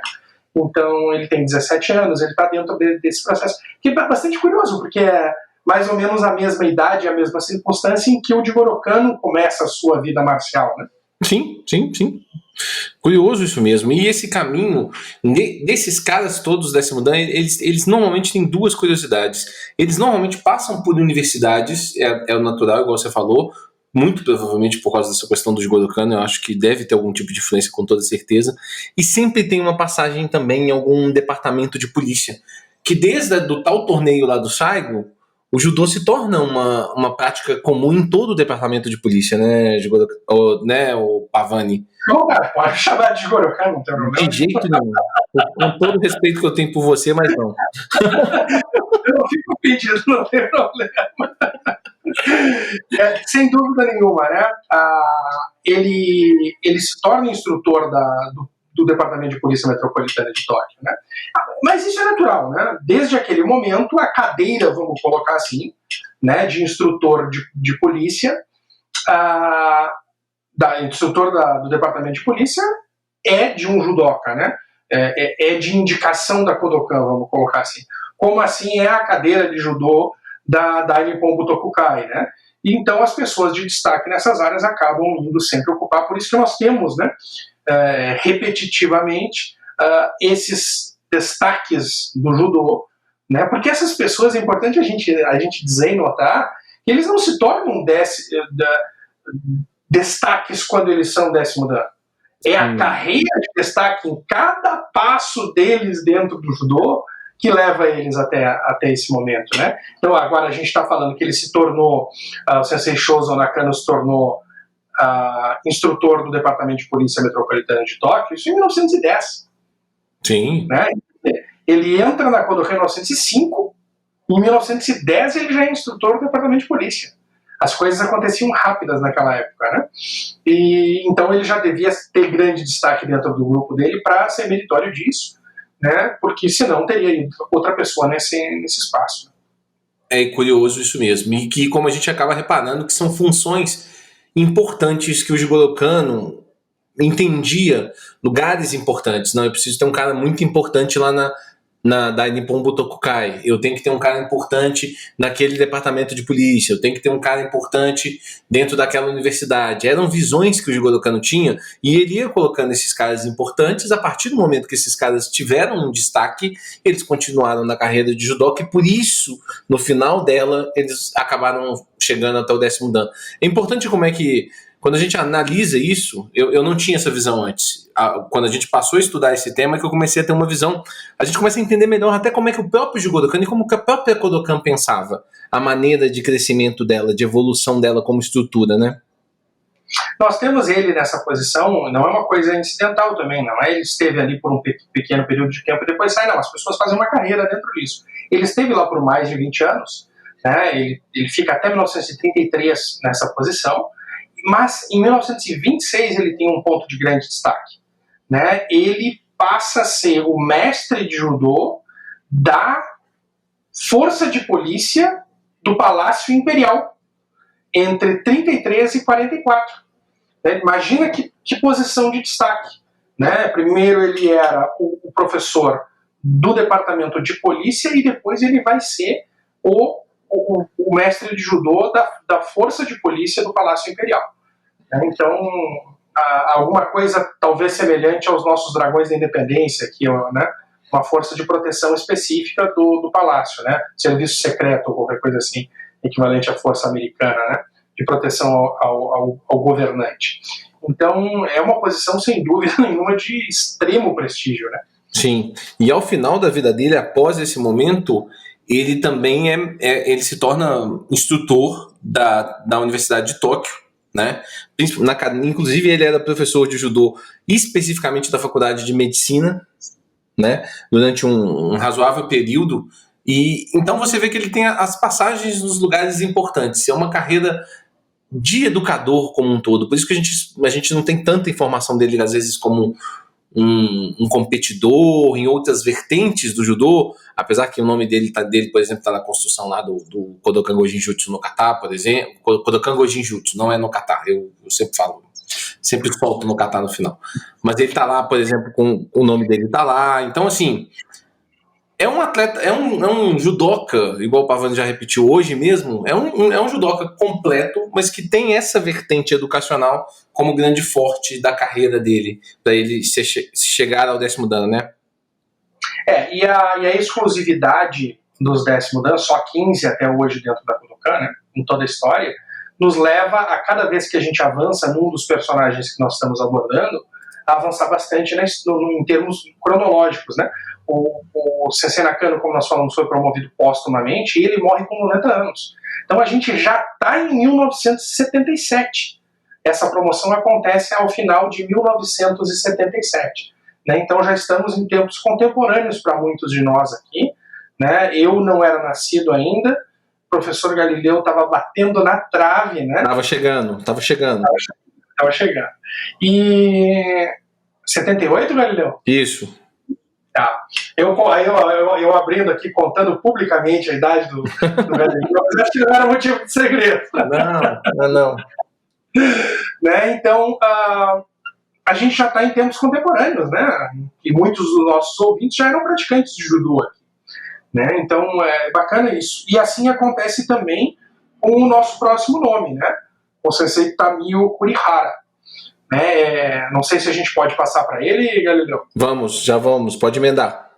Então ele tem 17 anos, ele está dentro desse processo, que é bastante curioso, porque é mais ou menos a mesma idade, a mesma circunstância em que o Jigoro Kano começa a sua vida marcial, né? Sim. Curioso isso mesmo. E esse caminho desses caras todos da Décimo Dan, eles normalmente têm duas curiosidades. Eles normalmente passam por universidades, é o natural, igual você falou, muito provavelmente por causa dessa questão do Jigoro Kano, eu acho que deve ter algum tipo de influência com toda certeza. E sempre tem uma passagem também em algum departamento de polícia, que desde do tal torneio lá do Saigo, o judô se torna uma prática comum em todo o departamento de polícia, né, o Pavani? Não, cara, pode chamar de Jigoro Kano, não tem problema. De jeito nenhum. Com todo o respeito que eu tenho por você, mas não. Eu não fico pedindo, não tem problema. Sem dúvida nenhuma, né? Ele se torna instrutor do Departamento de Polícia Metropolitana de Tóquio, né? Mas isso é natural, né? Desde aquele momento, a cadeira, vamos colocar assim, né, de instrutor de polícia, instrutor do Departamento de Polícia é de um judoca, né? É de indicação da Kodokan, vamos colocar assim. Como assim é a cadeira de judô da Nippon Butokukai, né? E então as pessoas de destaque nessas áreas acabam indo sempre ocupar, por isso que nós temos, né, repetitivamente esses destaques do judô, né? Porque essas pessoas, é importante a gente dizer e notar que eles não se tornam destaques quando eles são 10º dan. É a carreira de destaque em cada passo deles dentro do judô que leva eles até esse momento, né? Então agora a gente está falando que ele se tornou, o Sensei Shozo Nakano se tornou instrutor do Departamento de Polícia Metropolitana de Tóquio, isso em 1910. Sim. Né? Ele entra na Kodokan em 1905, em 1910 ele já é instrutor do Departamento de Polícia. As coisas aconteciam rápidas naquela época, né? E então ele já devia ter grande destaque dentro do grupo dele para ser meritório disso, né? Porque senão teria ido outra pessoa nesse espaço. É curioso isso mesmo. E que, como a gente acaba reparando, que são funções importantes que o Jigoro Kano entendia, lugares importantes. Não, eu preciso ter um cara muito importante lá da Nippon Butokukai, eu tenho que ter um cara importante naquele departamento de polícia, eu tenho que ter um cara importante dentro daquela universidade. Eram visões que o Jigoro Kano tinha, e ele ia colocando esses caras importantes. A partir do momento que esses caras tiveram um destaque, eles continuaram na carreira de judoca, e por isso, no final dela, eles acabaram chegando até o 10º dan. É importante como é que, quando a gente analisa isso, eu não tinha essa visão antes. Quando a gente passou a estudar esse tema, que eu comecei a ter uma visão, a gente começa a entender melhor até como é que o próprio Jigoro Kano e como que a própria Kodokan pensava, a maneira de crescimento dela, de evolução dela como estrutura, né? Nós temos ele nessa posição, não é uma coisa incidental também, não é? Ele esteve ali por um pequeno período de tempo e depois sai, não. As pessoas fazem uma carreira dentro disso. Ele esteve lá por mais de 20 anos, né? Ele fica até 1933 nessa posição, mas em 1926 ele tem um ponto de grande destaque, né? Ele passa a ser o mestre de judô da força de polícia do Palácio Imperial entre 33 e 44. Né? Imagina que posição de destaque, né? Primeiro ele era o professor do departamento de polícia e depois ele vai ser o mestre de judô da força de polícia do Palácio Imperial. Então, alguma coisa talvez semelhante aos nossos dragões da independência, que é, né, uma força de proteção específica do Palácio, né? Serviço secreto ou qualquer coisa assim, equivalente à força americana, né? De proteção ao governante. Então, é uma posição, sem dúvida nenhuma, de extremo prestígio, né? Sim, e ao final da vida dele, após esse momento, ele também ele se torna instrutor da Universidade de Tóquio, né? Inclusive ele era professor de judô especificamente da Faculdade de Medicina, né? Durante um razoável período. E então você vê que ele tem as passagens nos lugares importantes. É uma carreira de educador como um todo. Por isso que a gente não tem tanta informação dele, às vezes, como um competidor em outras vertentes do judô, apesar que o nome dele, por exemplo, está na construção lá do Kodokan Gojin Jutsu no kata, por exemplo. Kodokan Gojin Jutsu, não é no kata, eu sempre falo, sempre solto no kata no final. Mas ele está lá, por exemplo, com o nome dele está lá. Então, assim, é um atleta, é um judoca, igual o Pavani já repetiu hoje mesmo, é um judoca completo, mas que tem essa vertente educacional como grande forte da carreira dele, para ele chegar ao 10º dan, né? E a exclusividade dos 10º dan, só 15 até hoje dentro da Kodokan, né, em toda a história, nos leva a cada vez que a gente avança num dos personagens que nós estamos abordando, a avançar bastante em termos cronológicos, né? O Sensei Nakano, como nós falamos, foi promovido póstumamente e ele morre com 90 anos. Então a gente já está em 1977. Essa promoção acontece ao final de 1977. Né? Então já estamos em tempos contemporâneos para muitos de nós aqui. Né? Eu não era nascido ainda, o professor Galileu estava batendo na trave. Né? Estava chegando. Estava chegando. E 78, Galileu? Isso. Tá. Eu abrindo aqui, contando publicamente a idade do Galileu, mas acho que não era motivo de segredo. Não. Né? Então, a gente já está em tempos contemporâneos, né? E muitos dos nossos ouvintes já eram praticantes de judô aqui. Né? Então, é bacana isso. E assim acontece também com o nosso próximo nome, né? O Sensei Tamio Kurihara. Né? Não sei se a gente pode passar para ele, Galileu. Já vamos, pode emendar.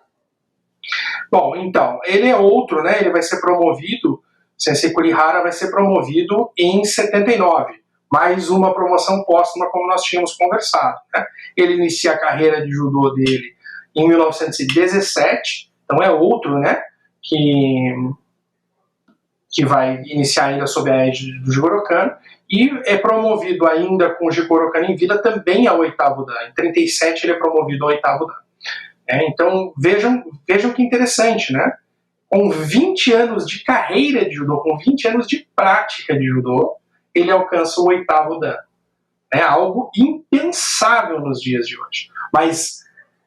Bom, então, ele é outro, né? Ele vai ser promovido, Sensei Kurihara vai ser promovido em 79. Mais uma promoção póstuma, como nós tínhamos conversado. Né? Ele inicia a carreira de judô dele em 1917, então é outro, né? Que vai iniciar ainda sob a égide do Jigoro Kano, e é promovido ainda com o Jigoro Kano em vida também ao 8º dan. Em 37 ele é promovido ao 8º dan. Então vejam que interessante, né? Com 20 anos de carreira de judô, com 20 anos de prática de judô, ele alcança o 8º dan. É algo impensável nos dias de hoje. Mas,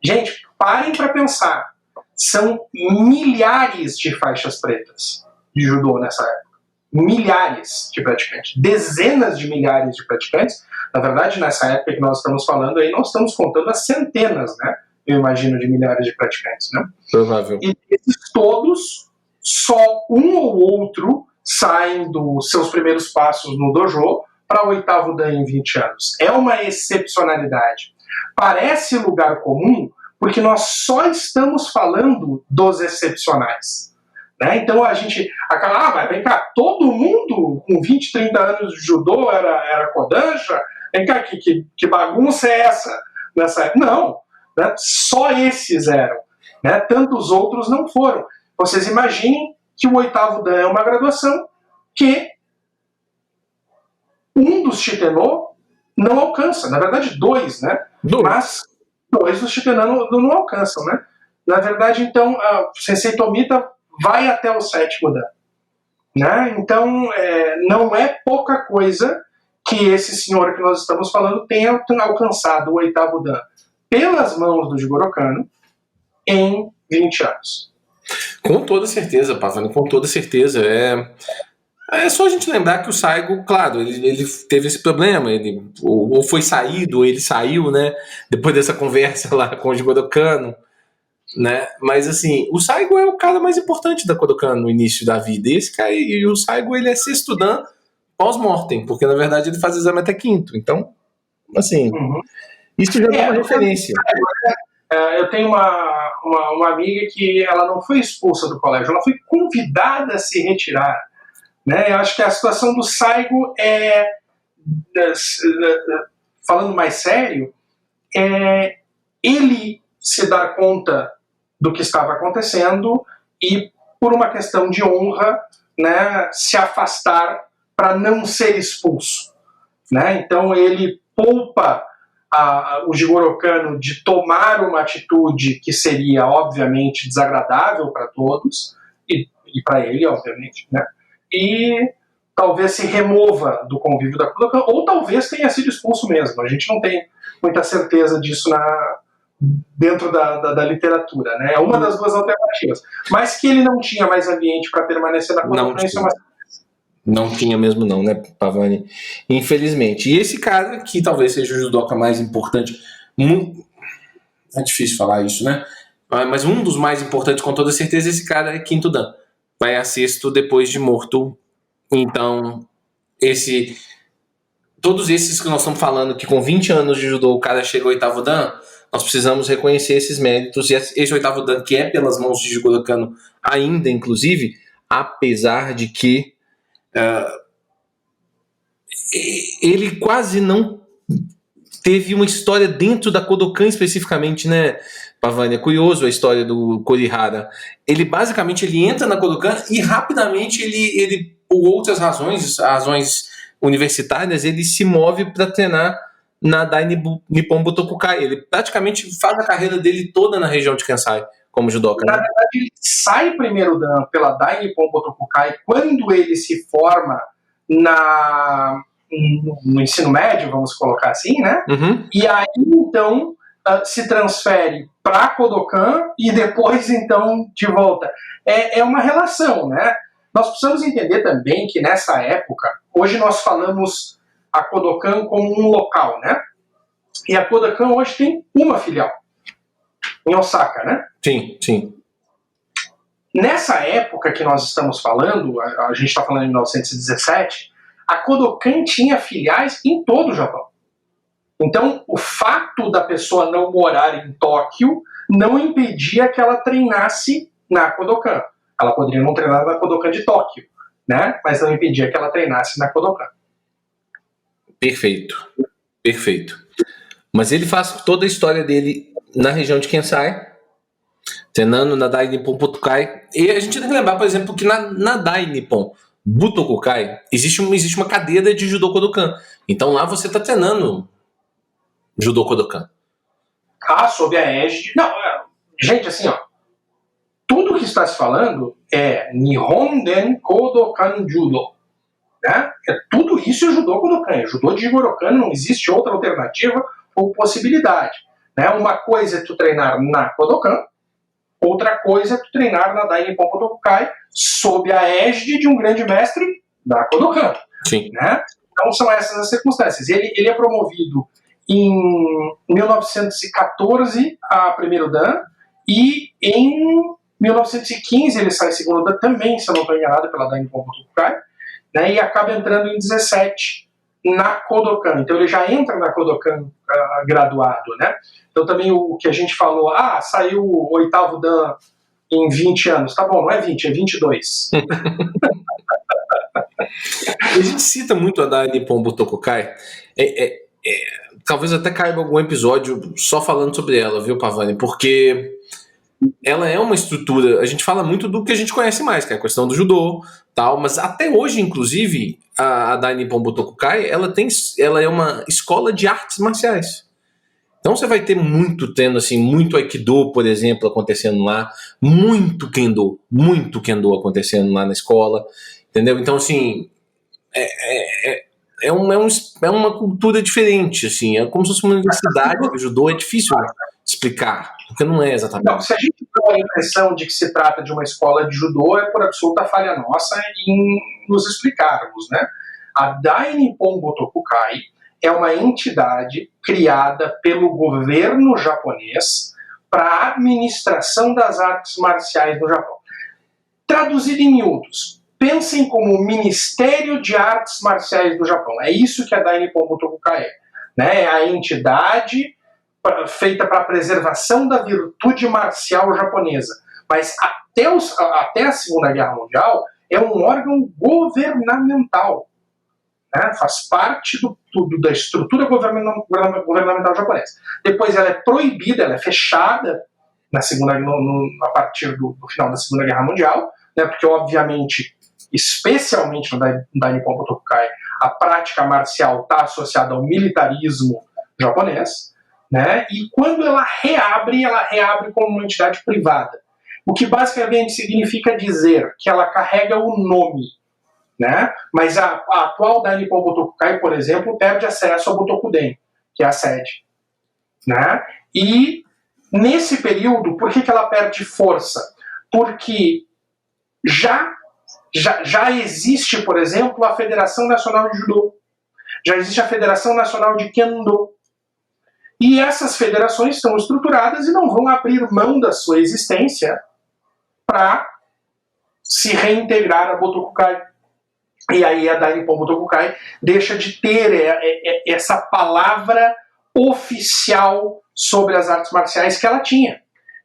gente, parem para pensar. São milhares de faixas pretas de judô nessa época. Milhares de praticantes. Dezenas de milhares de praticantes. Na verdade, nessa época que nós estamos falando aí, nós estamos contando as centenas, né? Eu imagino, de milhares de praticantes, né? Provável. E esses todos, só um ou outro saem dos seus primeiros passos no dojo para o 8º dan em 20 anos. É uma excepcionalidade. Parece lugar comum, porque nós só estamos falando dos excepcionais. Né? Então a gente acaba, mas vem cá, todo mundo com 20, 30 anos de judô era kodansha? Vem cá, que bagunça é essa? Nessa época? Não, né? Só esses eram. Né? Tantos outros não foram. Vocês imaginem que o 8º dan é uma graduação que um dos shitenô não alcança. Na verdade, 2, né? Mas 2 dos shitenô não alcançam, né? Na verdade, então, o Sensei Tomita vai até o 7º dan. Né? Então, não é pouca coisa que esse senhor que nós estamos falando tenha alcançado o 8º dan pelas mãos do Jigoro Kano em 20 anos. Com toda certeza, Pavani, com toda certeza. É só a gente lembrar que o Saigo, claro, ele teve esse problema, ele ou foi saído, ou ele saiu, né? Depois dessa conversa lá com o Jigoro Kano, né? Mas assim, o Saigo é o cara mais importante da Kodokan no início da vida. E o Saigo, ele é 6º dan pós-mortem, porque na verdade ele faz exame até 5º. Então, assim, isso já é uma referência. Eu tenho uma amiga que ela não foi expulsa do colégio, ela foi convidada a se retirar. Né? Eu acho que a situação do Saigo falando mais sério, ele se dar conta do que estava acontecendo e, por uma questão de honra, né, se afastar para não ser expulso. Né? Então ele poupa o Jigoro Kano de tomar uma atitude que seria, obviamente, desagradável para todos, e para ele, obviamente, né? E talvez se remova do convívio da Kodokan, ou talvez tenha sido expulso mesmo. A gente não tem muita certeza disso dentro da literatura, né? É uma das duas alternativas. Mas que ele não tinha mais ambiente para permanecer na Kodokan, isso é uma... Não tinha mesmo não, né, Pavani? Infelizmente. E esse cara, que talvez seja o judoca mais importante, é difícil falar isso, né? Mas um dos mais importantes, com toda certeza, esse cara é quinto dan. Vai a sexto depois de morto. Então, todos esses que nós estamos falando, que com 20 anos de judô o cara chega ao oitavo dan, nós precisamos reconhecer esses méritos. E esse oitavo dan, que é pelas mãos de Jigoro Kano ainda, inclusive, apesar de que ele quase não teve uma história dentro da Kodokan especificamente, né, Pavani? É curioso a história do Kurihara. Ele basicamente entra na Kodokan e rapidamente ele por outras razões universitárias, ele se move para treinar na Dai Nippon Butokukai. Ele praticamente faz a carreira dele toda na região de Kansai como judoca. Na verdade, ele sai primeiro dan pela Dai Nippon Butokukai quando ele se forma no ensino médio, vamos colocar assim, né? Uhum. E aí, então, se transfere para Kodokan e depois, então, de volta. É uma relação, né? Nós precisamos entender também que nessa época, hoje nós falamos a Kodokan como um local, né? E a Kodokan hoje tem uma filial, em Osaka, né? Sim, sim. Nessa época que nós estamos falando, a gente está falando em 1917, a Kodokan tinha filiais em todo o Japão. Então, o fato da pessoa não morar em Tóquio não impedia que ela treinasse na Kodokan. Ela poderia não treinar na Kodokan de Tóquio, né? Mas não impedia que ela treinasse na Kodokan. Perfeito, perfeito. Mas ele faz toda a história dele na região de Kansai, treinando na Dai Nippon Butokukai. E a gente tem que lembrar, por exemplo, que na Dai Nippon Butokukai existe uma cadeira de Judo Kodokan. Então lá você está treinando Judo Kodokan. Sob a égide... Não, gente, assim, ó. Tudo que está se falando é Nihon Den Kodokan Judo. Né? Tudo isso é Judo Kodokan. É Judo de Jigoro Kano, não existe outra alternativa ou possibilidade. Né? Uma coisa é tu treinar na Kodokan, outra coisa é tu treinar na Dai Nippon Butokukai sob a égide de um grande mestre da Kodokan. Sim. Né? Então são essas as circunstâncias. Ele é promovido em 1914 a primeiro dan e em 1915 ele sai segundo dan também, se eu não estou enganado, pela Dai Nippon Butokukai, né? E acaba entrando em 17 na Kodokan. Então ele já entra na Kodokan graduado, né? Então também o que a gente falou, saiu o oitavo dan em 20 anos. Tá bom, não é 20, é 22. A gente cita muito a Dai Nippon Butokukai. Talvez até caiba algum episódio só falando sobre ela, viu, Pavani? Porque ela é uma estrutura... A gente fala muito do que a gente conhece mais, que é a questão do judô, tal, mas até hoje, inclusive, a Dai Nippon Butokukai, ela é uma escola de artes marciais. Então você vai ter muito Aikido, por exemplo, acontecendo lá, muito Kendo acontecendo lá na escola, entendeu? Então, assim, é uma cultura diferente, assim, é como se fosse uma universidade do judô, é difícil explicar, porque não é exatamente. Não, se a gente tem a impressão de que se trata de uma escola de judô, é por absoluta falha nossa em nos explicarmos, né? A Dai Nippon Butokukai é uma entidade criada pelo governo japonês para a administração das artes marciais no Japão. Traduzido em miúdos, pensem como o Ministério de Artes Marciais do Japão. É isso que a Dai Nippon Butokukai é. Né? É a entidade feita para a preservação da virtude marcial japonesa. Mas até a Segunda Guerra Mundial é um órgão governamental. Né? Faz parte da estrutura governamental japonesa. Depois ela é proibida, ela é fechada a partir do final da Segunda Guerra Mundial, né? Porque obviamente, especialmente no Dai Nippon Butokukai, a prática marcial está associada ao militarismo japonês, né? E quando ela reabre como uma entidade privada, o que basicamente significa dizer que ela carrega o nome, né? Mas a atual Dainippon Botokukai, por exemplo, perde acesso ao Botokuden, que é a sede, né? E nesse período, por que ela perde força? Porque já existe, por exemplo, a Federação Nacional de Judô, já existe a Federação Nacional de Kendo, e essas federações estão estruturadas e não vão abrir mão da sua existência para se reintegrar a Botokukai. E aí a Dainippon Botokukai deixa de ter essa palavra oficial sobre as artes marciais que ela tinha.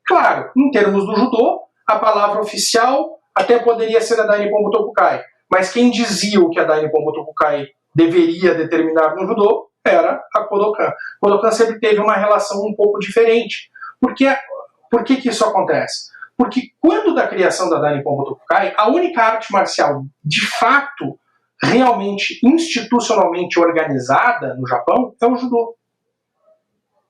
Claro, em termos do judô, a palavra oficial até poderia ser a Dainippon Botokukai, mas quem dizia o que a Dainippon Botokukai deveria determinar no judô era a Kodokan. Kodokan sempre teve uma relação um pouco diferente. Por que isso acontece? Porque quando da criação da Dainippon Botokukai, a única arte marcial de fato, realmente institucionalmente organizada no Japão é o judô.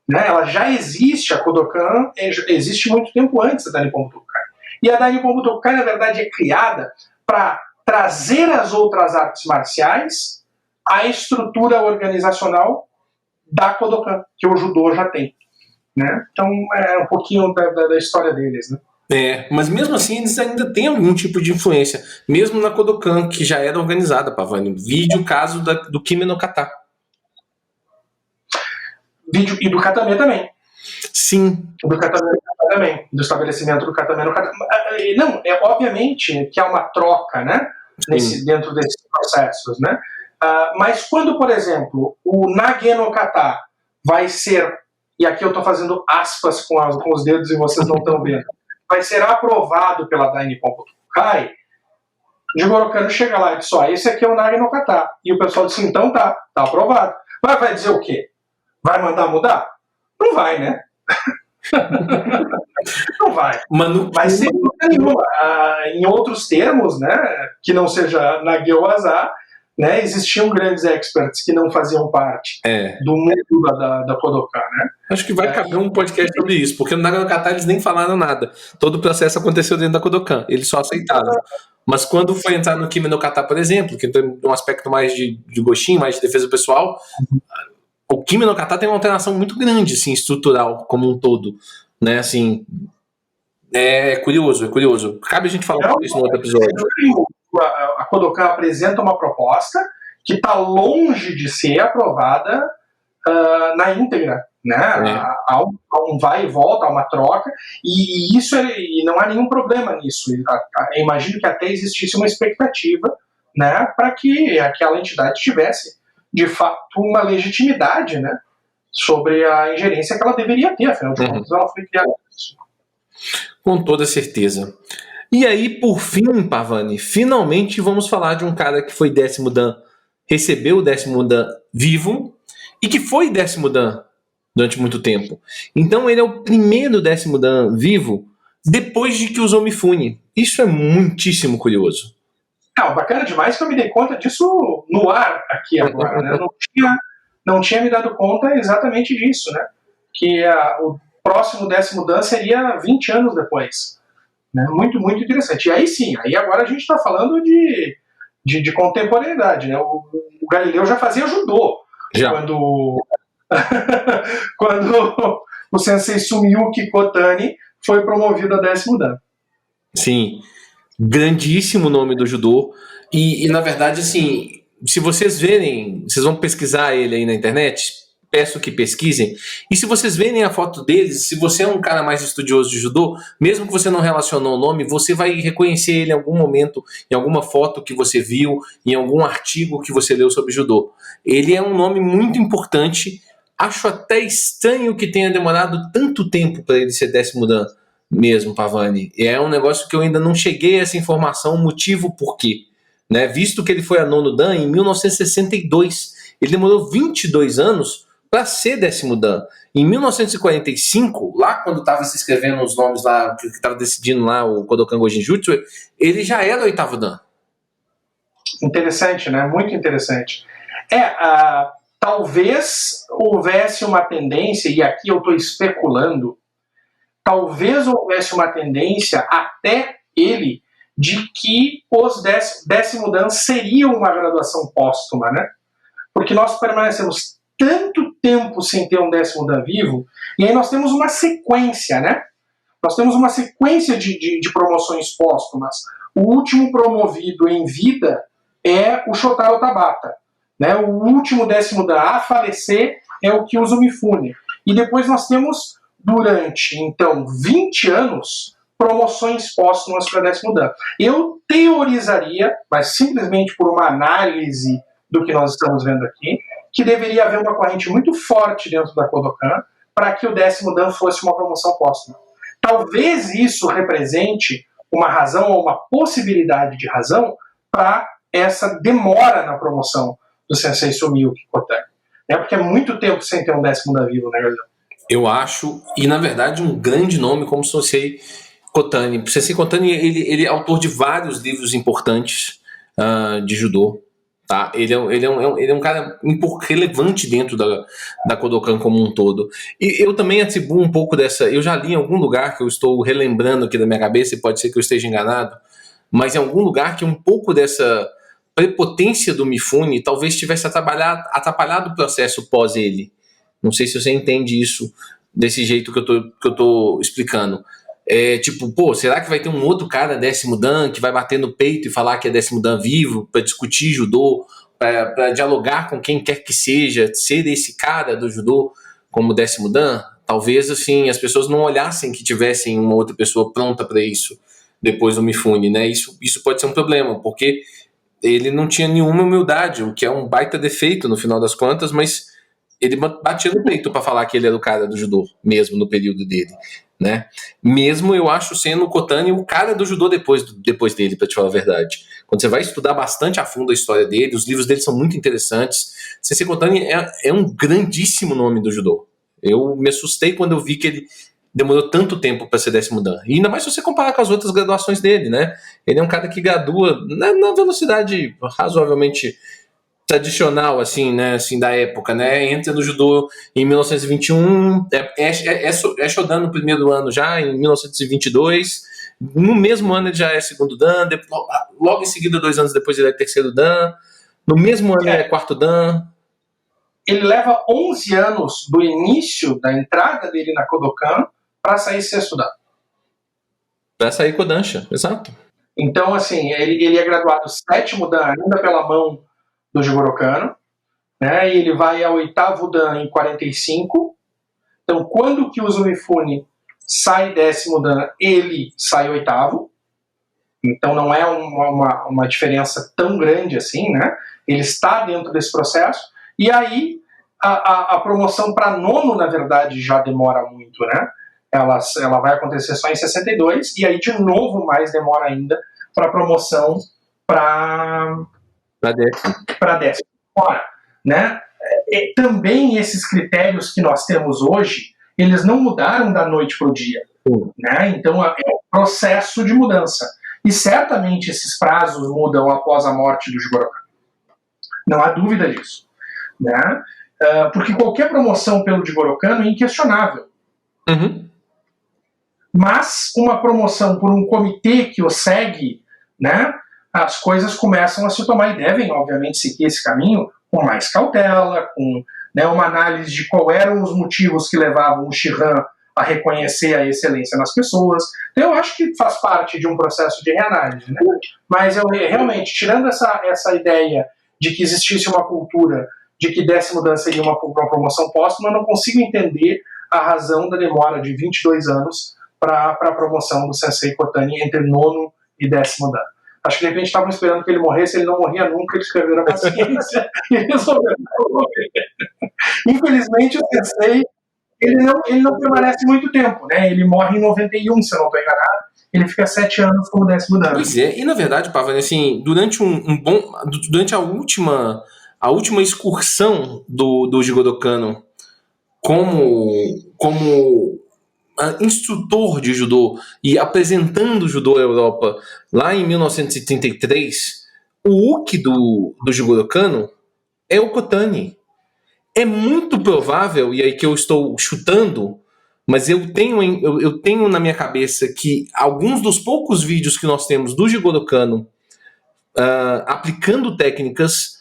Né? Ela já existe, a Kodokan existe muito tempo antes da Dainippon Botokukai. E a Dainippon Botokukai, na verdade, é criada para trazer as outras artes marciais à estrutura organizacional da Kodokan, que o judô já tem. Né? Então, é um pouquinho da história deles. Né? Mas mesmo assim eles ainda têm algum tipo de influência, mesmo na Kodokan, que já era organizada, Pavani. Vide o caso do Kimi no Kata. E do Katame também. Sim. Do Katame também. Do estabelecimento do Katame no Katame. Não, obviamente que há uma troca, né? Dentro desses processos, né? Mas quando, por exemplo, o Nage no Kata vai ser, e aqui eu estou fazendo aspas com os dedos e vocês não estão vendo, vai ser aprovado pela Dainippon Botokukai, Jigoro Kano chega lá e diz, esse aqui é o Nage no Kata. E o pessoal diz, então tá aprovado. Vai dizer o quê? Vai mandar mudar? Não vai, né? Não vai. Mas sem dúvida nenhuma, em outros termos, né, que não seja Nage ou Waza, né, existiam grandes experts que não faziam parte do mundo da Kodokan, né? Acho que vai caber um podcast sobre isso, porque no Nage no Kata eles nem falaram nada. Todo o processo aconteceu dentro da Kodokan, eles só aceitaram. Mas quando foi entrar no Kimi no Kata, por exemplo, que tem um aspecto mais de gostinho, mais de defesa pessoal, o Kimi no Kata tem uma alteração muito grande, assim, estrutural, como um todo. Né, assim, é curioso. Cabe a gente falar sobre isso no outro episódio. A Kodokan apresenta uma proposta que está longe de ser aprovada na íntegra, né? Há um vai e volta, há uma troca, e isso e não há nenhum problema nisso. Eu imagino que até existisse uma expectativa, né, para que aquela entidade tivesse, de fato, uma legitimidade, né, sobre a ingerência que ela deveria ter, afinal de contas, ela foi criada para isso. Com toda certeza. E aí, por fim, Pavani, finalmente vamos falar de um cara que foi 10º Dan, recebeu o 10º Dan vivo e que foi 10º Dan durante muito tempo. Então ele é o primeiro 10º Dan vivo depois de que usou Mifune. Isso é muitíssimo curioso. Bacana demais que eu me dei conta disso no ar aqui agora. Né? Não tinha me dado conta exatamente disso, né? Que o próximo 10º Dan seria 20 anos depois. Né? Muito, muito interessante. E aí sim, agora a gente está falando de contemporaneidade. Né? O Galileu já fazia judô. Já. Quando o sensei Sumiyuki Kotani foi promovido a 10º Dan. Sim, grandíssimo nome do judô. E na verdade, assim, se vocês verem, vocês vão pesquisar ele aí na internet, peço que pesquisem, e se vocês verem a foto deles, se você é um cara mais estudioso de judô, mesmo que você não relacionou o nome, você vai reconhecer ele em algum momento, em alguma foto que você viu, em algum artigo que você leu sobre judô. Ele é um nome muito importante. Acho até estranho que tenha demorado tanto tempo para ele ser 10º Dan mesmo, Pavani. É um negócio que eu ainda não cheguei a essa informação, o motivo por quê. Né? Visto que ele foi a 9º Dan em 1962. Ele demorou 22 anos para ser 10º Dan. Em 1945, lá quando estava se escrevendo os nomes lá, que estava decidindo lá o Kodokan Gojin Jutsu, ele já era 8º Dan. Interessante, né? Muito interessante. Talvez houvesse uma tendência, e aqui eu estou especulando, talvez houvesse uma tendência até ele de que os décimo dan seria uma graduação póstuma, né? Porque nós permanecemos tanto tempo sem ter um décimo dan vivo, e aí nós temos uma sequência, né? Nós temos uma sequência de promoções póstumas. O último promovido em vida é o Shotaro Tabata, né? O último décimo dan a falecer é o Kyuzo Mifune. E depois nós temos, durante, então, 20 anos, promoções póstumas para décimo dan. Eu teorizaria, mas simplesmente por uma análise do que nós estamos vendo aqui, que deveria haver uma corrente muito forte dentro da Kodokan para que o décimo dan fosse uma promoção póstuma. Talvez isso represente uma razão ou uma possibilidade de razão para essa demora na promoção do Sensei Sumiyuki Kotani. Porque é muito tempo sem ter um décimo dan vivo, né, galera? Eu acho, e na verdade um grande nome como Sensei Kotani. O Sensei Kotani ele é autor de vários livros importantes de judô. Tá? Ele é um cara relevante dentro da Kodokan como um todo. E eu também atribuo um pouco dessa. Eu já li em algum lugar que eu estou relembrando aqui da minha cabeça, e pode ser que eu esteja enganado, mas em algum lugar que um pouco dessa prepotência do Mifune talvez tivesse atrapalhado o processo pós ele. Não sei se você entende isso desse jeito que eu tô explicando. Tipo, pô, será que vai ter um outro cara décimo dan que vai bater no peito e falar que é décimo dan vivo para discutir judô, para dialogar com quem quer que seja, ser esse cara do judô como décimo dan? Talvez assim as pessoas não olhassem que tivessem uma outra pessoa pronta para isso depois do Mifune, né? Isso pode ser um problema, porque ele não tinha nenhuma humildade, o que é um baita defeito no final das contas, mas ele batia no peito para falar que ele era o cara do judô, mesmo no período dele, né? Mesmo eu acho sendo o Kotani o cara do judô depois dele, para te falar a verdade. Quando você vai estudar bastante a fundo a história dele, os livros dele são muito interessantes. Sensei Kotani é um grandíssimo nome do judô. Eu me assustei quando eu vi que ele demorou tanto tempo para ser décimo dan. E ainda mais se você comparar com as outras graduações dele, né? Ele é um cara que gradua na velocidade razoavelmente tradicional, assim, né, assim, da época, né, entra no judô em 1921, é Shodan no primeiro ano já, em 1922, no mesmo ano ele já é segundo dan, logo em seguida, 2 anos depois ele é terceiro dan, no mesmo ano ele é quarto dan. Ele leva 11 anos do início da entrada dele na Kodokan para sair sexto dan. Para sair Kodansha, exato. Então, assim, ele é graduado sétimo dan ainda pela mão do Jigoro Kano, né? E ele vai ao oitavo dan em 45. Então, quando que o Mifune sai décimo dan, ele sai oitavo. Então, não é uma diferença tão grande assim, né? Ele está dentro desse processo. E aí, a promoção para nono, na verdade, já demora muito, né? Ela vai acontecer só em 62, e aí, de novo, mais demora ainda para a promoção para décimo. Ora, né, também esses critérios que nós temos hoje, eles não mudaram da noite para o dia. Né? Então, é um processo de mudança. E certamente esses prazos mudam após a morte do Jigoro Kano. Não há dúvida disso. Né? Porque qualquer promoção pelo Jigoro Kano é inquestionável. Uhum. Mas uma promoção por um comitê que o segue, né, as coisas começam a se tomar e devem, obviamente, seguir esse caminho com mais cautela, com, né, uma análise de qual eram os motivos que levavam o Shihan a reconhecer a excelência nas pessoas. Então, eu acho que faz parte de um processo de reanálise. Né? Mas eu realmente, tirando essa ideia de que existisse uma cultura de que décimo dan seria uma promoção póstuma, eu não consigo entender a razão da demora de 22 anos para a promoção do Sensei Kotani entre nono e décimo dan. Acho que de repente estavam esperando que ele morresse, ele não morria nunca, eles perderam a paciência e resolveram morrer. Infelizmente, o Sensei ele não permanece muito tempo, né? Ele morre em 91, se eu não estou enganado. Ele fica 7 anos como décimo dan. Pois é, e na verdade, Pavani, assim, durante durante a última excursão do Jigoro Kano como instrutor de judô e apresentando o judô à Europa lá em 1933, o uke do Jigoro Kano é o Kotani. É muito provável, e aí que eu estou chutando, mas eu tenho na minha cabeça que alguns dos poucos vídeos que nós temos do Jigoro Kano aplicando técnicas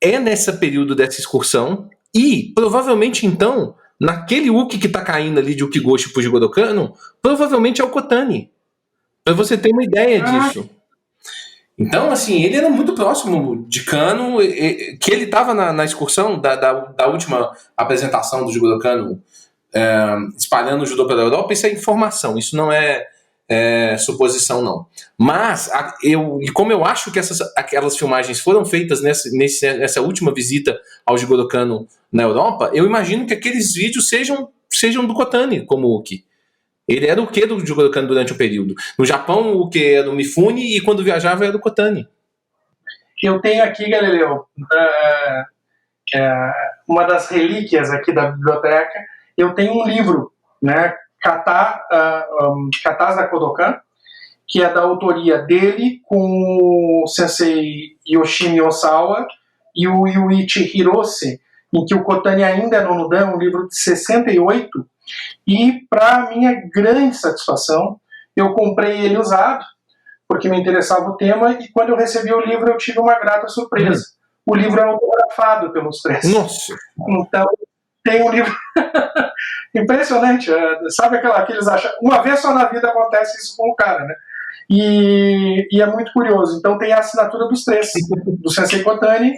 é nesse período dessa excursão, e provavelmente então, naquele uki que tá caindo ali de Ukigoshi pro Jigoro Kano, provavelmente é o Kotani. Pra você ter uma ideia disso. Então, assim, ele era muito próximo de Kano, que ele estava na excursão da última apresentação do Jigoro Kano, espalhando o judô pela Europa. Isso é informação, isso não é suposição, não. Mas, como eu acho que aquelas filmagens foram feitas nessa última visita ao Jigoro Kano na Europa, eu imagino que aqueles vídeos sejam do Kotani, como o Uki. Ele era o que do Jigoro Kano durante o período? No Japão, o que era do Mifune, e quando viajava era do Kotani. Eu tenho aqui, Galileu, uma das relíquias aqui da biblioteca. Eu tenho um livro, né, Katas da Kodokan, que é da autoria dele com o sensei Yoshimi Osawa e o Yuichi Hirose, em que o Kotani ainda é nono dan, um livro de 68. E, para minha grande satisfação, eu comprei ele usado, porque me interessava o tema, e quando eu recebi o livro eu tive uma grata surpresa. O livro é autografado pelos três. Nossa! Então, tem um livro impressionante. Sabe que eles acham... Uma vez só na vida acontece isso com o cara, né? E é muito curioso. Então tem a assinatura dos três, do Sensei Kotani,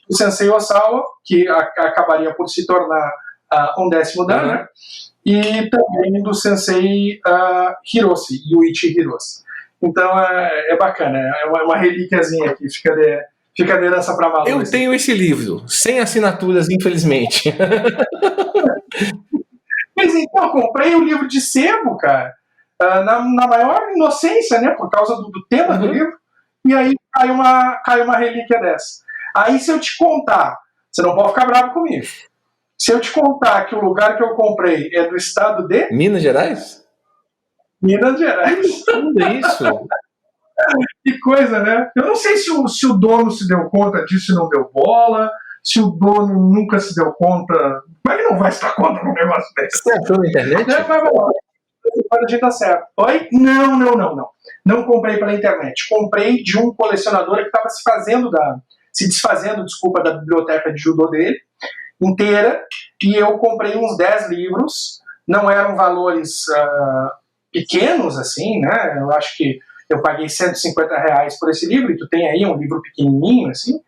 do Sensei Osawa, que acabaria por se tornar um 10º dan, né? E também do Sensei Hirose, Yuichi Hirose. Então é bacana, é uma relíquiazinha aqui, fica de herança para maluco. Eu tenho esse livro, sem assinaturas, infelizmente. Mas então, eu comprei o livro de sebo, cara, na maior inocência, né, por causa do tema do livro, e aí cai uma relíquia dessa. Aí se eu te contar, você não pode ficar bravo comigo, se eu te contar que o lugar que eu comprei é do estado de... Minas Gerais? Minas Gerais. Tudo isso. Que coisa, né? Eu não sei se o dono se deu conta disso e não deu bola, se o dono nunca se deu conta. Mas ele não vai se dar conta num negócio desse. Você achou na internet? A gente tá certo. Oi? Não. Não comprei pela internet. Comprei de um colecionador que estava se desfazendo da biblioteca de judô dele inteira, e eu comprei uns 10 livros. Não eram valores pequenos, assim, né? Eu acho que eu paguei R$150 por esse livro, e tu tem aí um livro pequenininho, assim,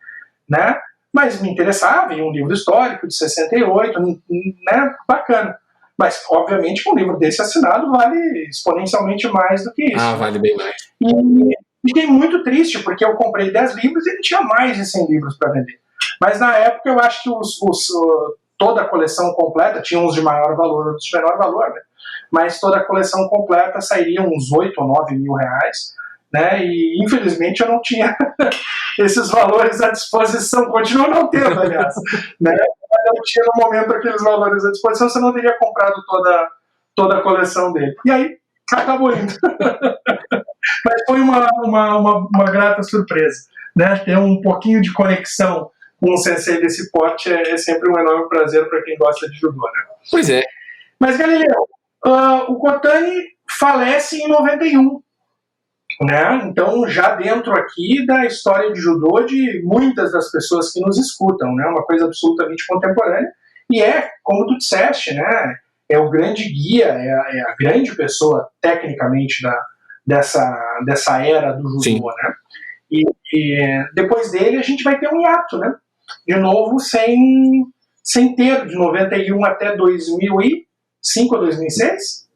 né? Mas me interessava, e um livro histórico de 68, né? Bacana. Mas, obviamente, um livro desse assinado vale exponencialmente mais do que isso. Vale bem mais. E fiquei muito triste, porque eu comprei 10 livros e ele tinha mais de 100 livros para vender. Mas, na época, eu acho que toda a coleção completa, tinha uns de maior valor, outros de menor valor, né? Mas toda a coleção completa sairia uns 8 ou 9 mil reais, né? E infelizmente eu não tinha esses valores à disposição, continuo não tendo, aliás, né? Eu não tinha no momento aqueles valores à disposição, você não teria comprado toda a coleção dele. E aí acabou indo. Mas foi uma grata surpresa, né? Ter um pouquinho de conexão com um sensei desse porte é sempre um enorme prazer para quem gosta de judô, né? Pois é. Mas, Galileu, o Kotani falece em 91, né? Então, já dentro aqui da história de judô de muitas das pessoas que nos escutam, né? Uma coisa absolutamente contemporânea, e como tu disseste, né? É o grande guia, é a grande pessoa, tecnicamente, dessa era do judô. Sim. Né? E depois dele a gente vai ter um hiato, né? De novo, sem ter, de 91 até 2005 ou 2006?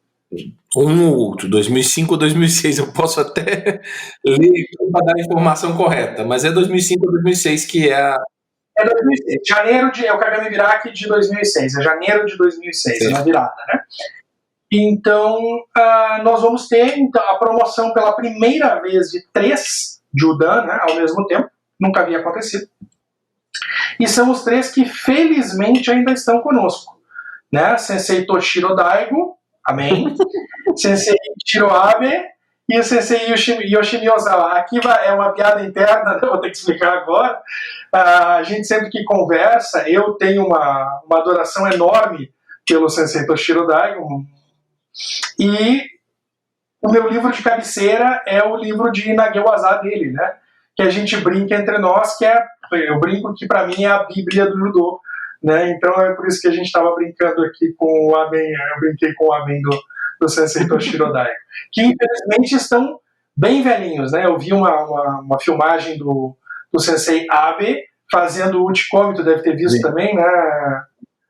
Um ou outro, 2005 ou 2006, eu posso até ler para dar a informação correta, mas é 2005 ou 2006 que é É 2006, é o Kagami Viraki de 2006, é janeiro de 2006, Sim. Na virada, né? Então, nós vamos ter a promoção pela primeira vez de 3 Judan, né, ao mesmo tempo, nunca havia acontecido. E são os 3 que felizmente ainda estão conosco, né? Sensei Toshiro Daigo, amém. Sensei Ichiro Abe e o Sensei Yoshimi Ozawa. Aqui é uma piada interna, vou ter que explicar agora. A gente sempre que conversa, eu tenho uma adoração enorme pelo Sensei Toshiro Daigo, E o meu livro de cabeceira é o livro de Nage-waza dele, né? Que a gente brinca entre nós, eu brinco que para mim é a Bíblia do judô, né? Então é por isso que a gente estava brincando aqui com o Amen, eu brinquei com o Amen do Sensei Toshiro Daigo, que infelizmente estão bem velhinhos, né? Eu vi uma filmagem do Sensei Abe fazendo o Uchikomi, tu deve ter visto também, né?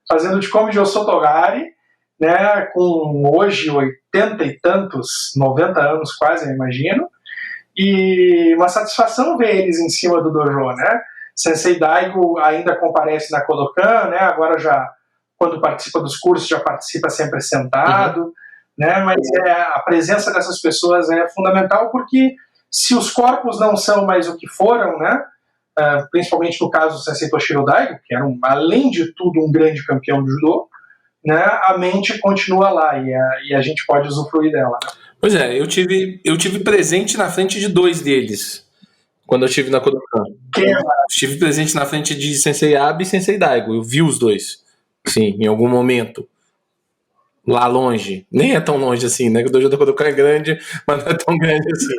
Fazendo o Uchikomi de Osotogari, né? Com hoje 80 e tantos, 90 anos quase, eu imagino, e uma satisfação ver eles em cima do dojo, né? Sensei Daigo ainda comparece na Kodokan, né? Agora já, quando participa dos cursos, já participa sempre sentado, né? Mas a presença dessas pessoas é fundamental, porque se os corpos não são mais o que foram, né? Principalmente no caso do Sensei Toshiro Daigo, que era, além de tudo, um grande campeão de judô, né? A mente continua lá e a gente pode usufruir dela, né? Pois é, eu tive presente na frente de 2 deles, quando eu estive na Kodokan. Estive presente na frente de Sensei Abe e Sensei Daigo, eu vi os 2, sim, em algum momento. Lá longe, nem é tão longe assim, né? Que o dojo da Kodokan é grande, mas não é tão grande assim.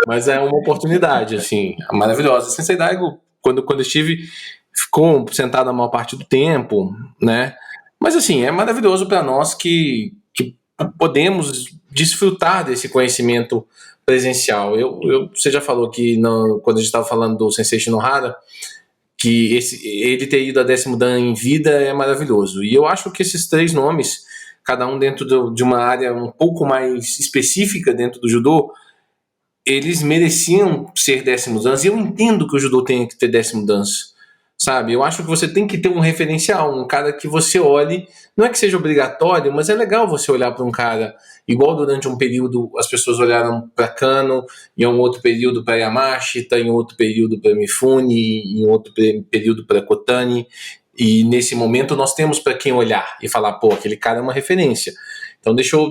Mas é uma oportunidade, assim, maravilhosa. Sensei Daigo, quando eu estive, ficou sentado a maior parte do tempo, né? Mas assim, é maravilhoso para nós que podemos desfrutar desse conhecimento presencial. Você já falou que quando a gente estava falando do Sensei Shinohara, que ele ter ido a 10º Dan em vida é maravilhoso. E eu acho que esses 3 nomes, cada um dentro de uma área um pouco mais específica dentro do judô, eles mereciam ser 10º Dan. E eu entendo que o judô tenha que ter 10º Dan, sabe? Eu acho que você tem que ter um referencial, um cara que você olhe, não é que seja obrigatório, mas é legal você olhar para um cara, igual durante um período as pessoas olharam para Kano, em um outro período para Yamashita, em outro período para Mifune, em outro período para Kotani, e nesse momento nós temos para quem olhar e falar, pô, aquele cara é uma referência. Então deixa eu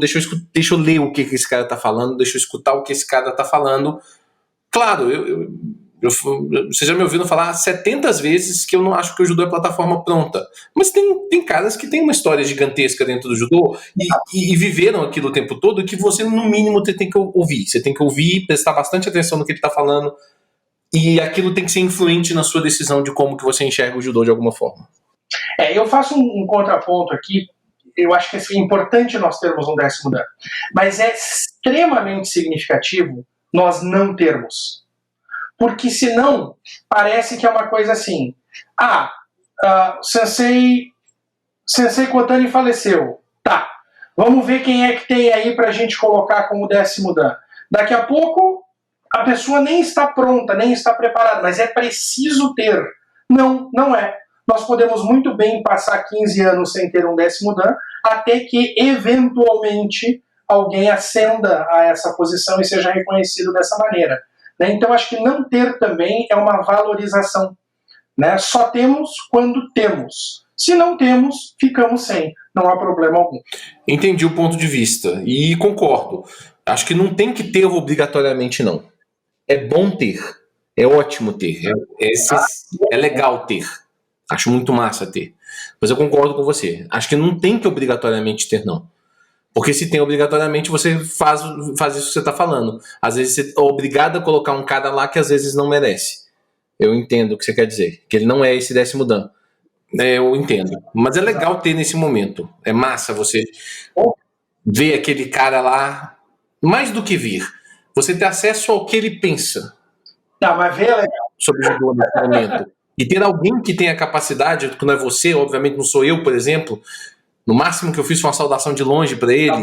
ler o que esse cara tá falando, deixa eu escutar o que esse cara tá falando. Claro, você já me ouviu falar 70 vezes que eu não acho que o judô é plataforma pronta. Mas tem caras que têm uma história gigantesca dentro do judô e viveram aquilo o tempo todo, que você, no mínimo, tem que ouvir. Você tem que ouvir, prestar bastante atenção no que ele está falando, e aquilo tem que ser influente na sua decisão de como que você enxerga o judô de alguma forma. Eu faço um contraponto aqui. Eu acho que é importante nós termos um 10º Dan, mas é extremamente significativo nós não termos. Porque senão parece que é uma coisa assim, Sensei Kotani faleceu, tá, vamos ver quem é que tem aí pra gente colocar como 10º Dan. Daqui a pouco a pessoa nem está pronta, nem está preparada, mas é preciso ter. Não é. Nós podemos muito bem passar 15 anos sem ter um 10º Dan, até que eventualmente alguém ascenda a essa posição e seja reconhecido dessa maneira. Então, acho que não ter também é uma valorização, né? Só temos quando temos. Se não temos, ficamos sem. Não há problema algum. Entendi o ponto de vista e concordo. Acho que não tem que ter obrigatoriamente, não. É bom ter. É ótimo ter. É legal ter. Acho muito massa ter. Mas eu concordo com você. Acho que não tem que obrigatoriamente ter, não. Porque se tem obrigatoriamente, você faz isso que você está falando. Às vezes você é obrigado a colocar um cara lá que às vezes não merece. Eu entendo o que você quer dizer. Que ele não é esse 10º Dan. Eu entendo. Mas é legal ter nesse momento. É massa você ver aquele cara lá, mais do que vir. Você ter acesso ao que ele pensa. Não, mas ver é legal. Sobre o judô nesse momento. E ter alguém que tenha capacidade, que não é você, obviamente não sou eu, por exemplo. No máximo que eu fiz foi uma saudação de longe para ele,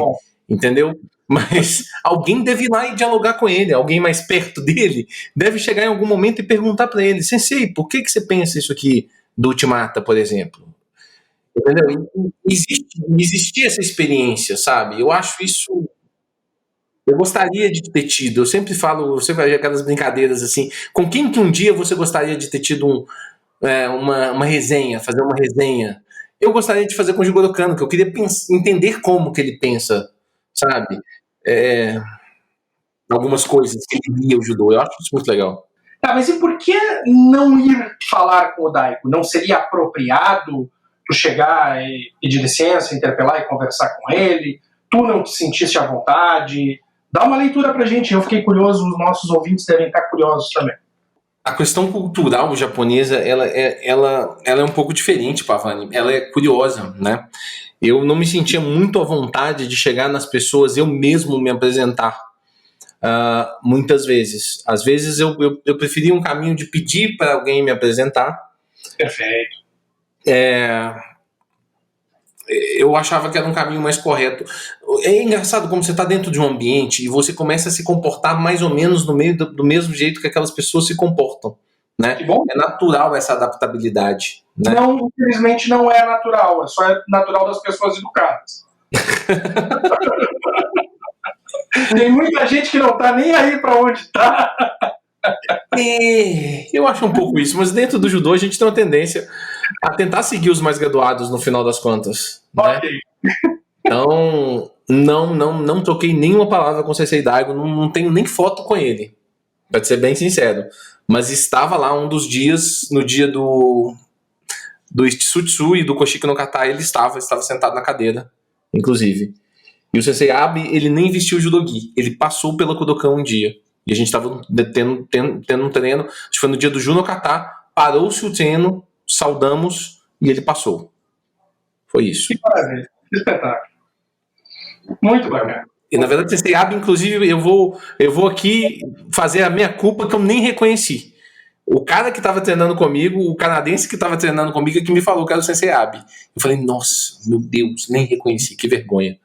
entendeu? Mas alguém deve ir lá e dialogar com ele, alguém mais perto dele deve chegar em algum momento e perguntar para ele, Sensei, por que você pensa isso aqui do Ultimata, por exemplo? Entendeu? Existia essa experiência, sabe? Eu acho isso... Eu gostaria de ter tido, eu sempre falo, você vai ver aquelas brincadeiras assim, com quem que um dia você gostaria de ter tido uma resenha, fazer uma resenha? Eu gostaria de fazer com o Jigoro Kano, que eu queria entender como que ele pensa, sabe? Algumas coisas que ele via o judô, eu acho isso muito legal. Mas e por que não ir falar com o Daigo? Não seria apropriado tu chegar e pedir licença, interpelar e conversar com ele? tu não te sentiste à vontade? Dá uma leitura pra gente, eu fiquei curioso, os nossos ouvintes devem estar curiosos também. A questão cultural japonesa, ela é um pouco diferente, Pavani. Ela é curiosa, né? Eu não me sentia muito à vontade de chegar nas pessoas, eu mesmo me apresentar. Muitas vezes. Às vezes eu preferia um caminho de pedir para alguém me apresentar. Perfeito. Eu achava que era um caminho mais correto. É engraçado como você está dentro de um ambiente e você começa a se comportar mais ou menos no meio do mesmo jeito que aquelas pessoas se comportam, né? Que bom. É natural essa adaptabilidade, né? Não, infelizmente não é natural, é só natural das pessoas educadas. Tem muita gente que não tá nem aí para onde tá. Eu acho um pouco isso, mas dentro do judô a gente tem uma tendência a tentar seguir os mais graduados no final das contas, né? Ok. Então, não troquei nenhuma palavra com o Sensei Daigo, não tenho nem foto com ele, pra ser bem sincero. Mas estava lá um dos dias, no dia do Itsutsu e do Koshiki no Kata, ele estava sentado na cadeira, inclusive. E o Sensei Abe, ele nem vestiu o judogi, ele passou pela Kodokan um dia. E a gente estava tendo um treino, acho que foi no dia do Juno Kata, parou-se o treino, saudamos e ele passou. Foi isso. Que maravilha, que espetáculo. Muito bacana. E na verdade, Sensei Abe, inclusive, eu vou aqui fazer a minha culpa que eu nem reconheci. O cara que estava treinando comigo, o canadense que estava treinando comigo, é que me falou que era o Sensei Abe. Eu falei, nossa, meu Deus, nem reconheci, que vergonha.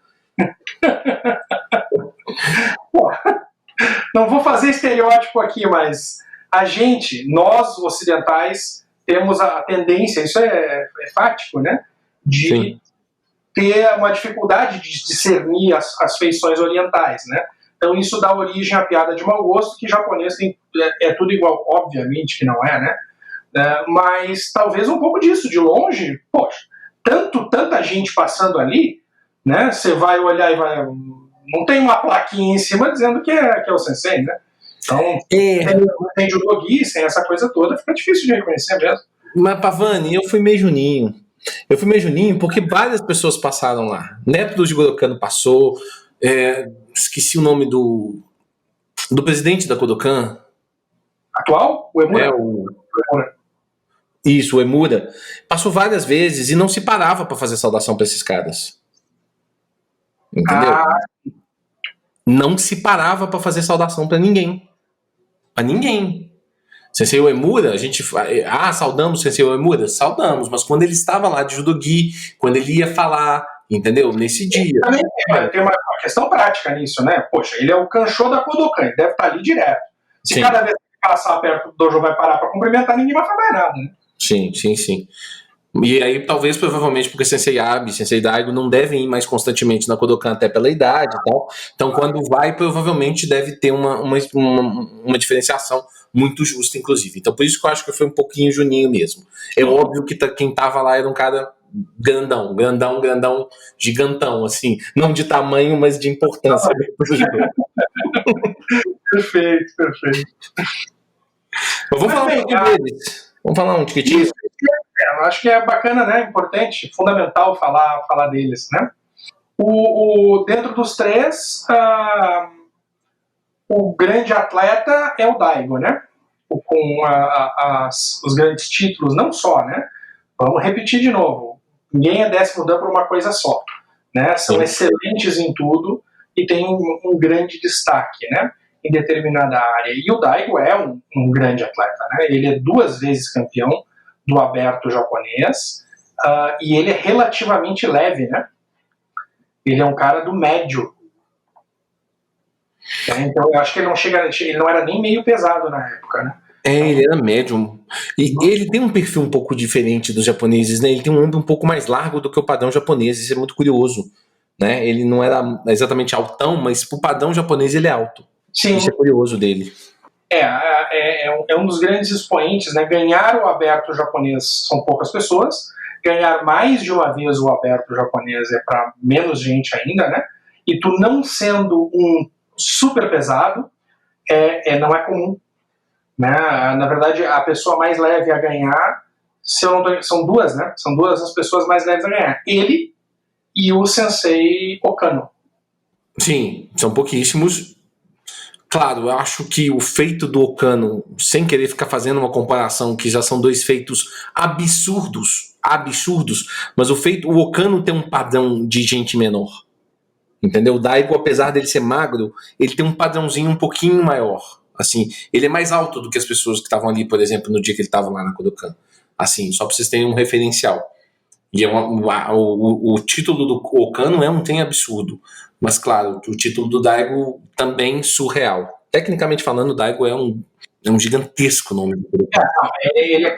Pô, não vou fazer estereótipo aqui, mas nós ocidentais, temos a tendência, isso é fático, né? De Sim. ter uma dificuldade de discernir as feições orientais, né? Então isso dá origem à piada de mau gosto, que japonês é tudo igual, obviamente que não é, né? Mas talvez um pouco disso, de longe, poxa, tanta gente passando ali, né? Você vai olhar e vai... Não tem uma plaquinha em cima dizendo que é o sensei, né? Então, tem judogi, sem essa coisa toda, fica difícil de reconhecer mesmo. Mas, Pavani, eu fui meio juninho. Porque várias pessoas passaram lá. Neto do Jigorokano passou, esqueci o nome do presidente da Kodokan. Atual? O Emura? Isso, o Emura. Passou várias vezes e não se parava para fazer saudação para esses caras. Entendeu? Não se parava para fazer saudação para ninguém. Para ninguém. Sensei Uemura, a gente... saudamos Sensei Uemura? Saudamos, mas quando ele estava lá de judogi, quando ele ia falar, entendeu? Nesse dia. Também tem uma questão prática nisso, né? Poxa, ele é o Kanshô da Kodokan, ele deve estar ali direto. Se Sim. cada vez que passar perto do dojo vai parar para cumprimentar, ninguém vai falar nada, né? Sim. E aí, talvez, provavelmente, porque Sensei Abe, Sensei Daigo não devem ir mais constantemente na Kodokan, até pela idade e tal. Então, quando vai, provavelmente deve ter uma diferenciação muito justa, inclusive. Então, por isso que eu acho que foi um pouquinho juninho mesmo. É óbvio que quem tava lá era um cara grandão, gigantão, assim. Não de tamanho, mas de importância. Perfeito. Vamos falar um pouquinho deles. Vamos falar um tiquitinho. Eu acho que é bacana, né? Importante, fundamental falar deles, né? Dentro dos três, o grande atleta é o Daigo, né? Com os grandes títulos, não só, né? Vamos repetir de novo. Ninguém é 10º dan por uma coisa só, né? São Sim. excelentes em tudo e tem um grande destaque, né? Em determinada área. E o Daigo é um grande atleta, né? Ele é 2 vezes campeão do aberto japonês, e ele é relativamente leve, né? Ele é um cara do médio. Então eu acho que ele não era nem meio pesado na época, né? Ele era médio. E ele tem um perfil um pouco diferente dos japoneses, né? Ele tem um ombro um pouco mais largo do que o padrão japonês, isso é muito curioso, né? Ele não era exatamente altão, mas pro padrão japonês ele é alto. Sim. Isso é curioso dele. É um dos grandes expoentes, né? Ganhar o aberto japonês são poucas pessoas, ganhar mais de uma vez o aberto japonês é para menos gente ainda, né? E tu não sendo um super pesado, não é comum, né? Na verdade, a pessoa mais leve a ganhar, são 2, né? São 2 as pessoas mais leves a ganhar. Ele e o Sensei Okano, Sim, são pouquíssimos. Claro, eu acho que o feito do Okano, sem querer ficar fazendo uma comparação, que já são dois feitos absurdos, mas o Okano tem um padrão de gente menor. Entendeu? O Daigo, apesar dele ser magro, ele tem um padrãozinho um pouquinho maior. Assim, ele é mais alto do que as pessoas que estavam ali, por exemplo, no dia que ele estava lá na Kodokan. Assim, só para vocês terem um referencial. E o título do Okano é um trem absurdo. Mas, claro, o título do Daigo também surreal. Tecnicamente falando, o Daigo é um gigantesco nome do Kodokan. Ele é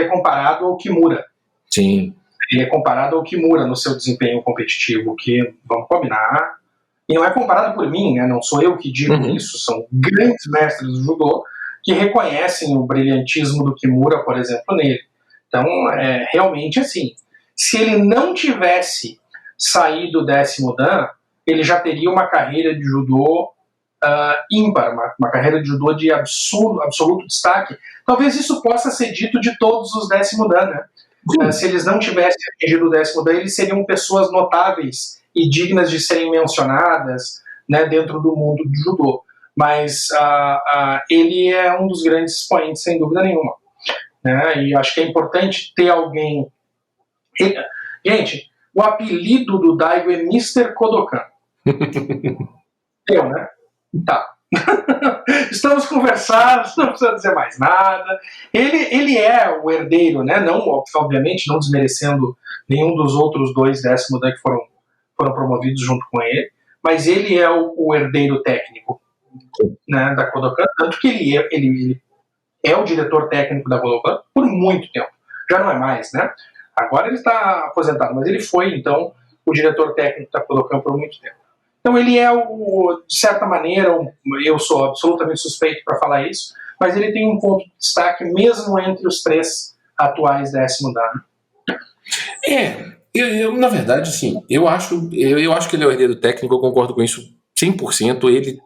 comparado ao Kimura. Sim. Ele é comparado ao Kimura no seu desempenho competitivo, que, vamos combinar, e não é comparado por mim, né? Não sou eu que digo isso, são grandes mestres do judô que reconhecem o brilhantismo do Kimura, por exemplo, nele. Então, é realmente assim, se ele não tivesse saído do 10º Dan, ele já teria uma carreira de judô ímpar, uma carreira de judô de absoluto destaque. Talvez isso possa ser dito de todos os 10º Dan, né? Se eles não tivessem atingido o 10º Dan, eles seriam pessoas notáveis e dignas de serem mencionadas, né, dentro do mundo do judô. Mas ele é um dos grandes expoentes, sem dúvida nenhuma. Né? E acho que é importante ter alguém... Gente, o apelido do Daigo é Mr. Kodokan. Eu, né? Tá. Estamos conversando, não precisa dizer mais nada. Ele é o herdeiro, né? Não, obviamente, não desmerecendo nenhum dos outros 2 10º Dan que foram promovidos junto com ele, mas ele é o herdeiro técnico, né, da Kodokan, tanto que ele é o diretor técnico da Kodokan por muito tempo. Já não é mais, né? Agora ele está aposentado, mas ele foi, então, o diretor técnico da Kodokan por muito tempo. Então ele é, de certa maneira, eu sou absolutamente suspeito para falar isso, mas ele tem um ponto de destaque mesmo entre os 3 atuais 10º Dan. Eu, na verdade, sim, eu acho que ele é o herdeiro técnico, eu concordo com isso 100%. Ele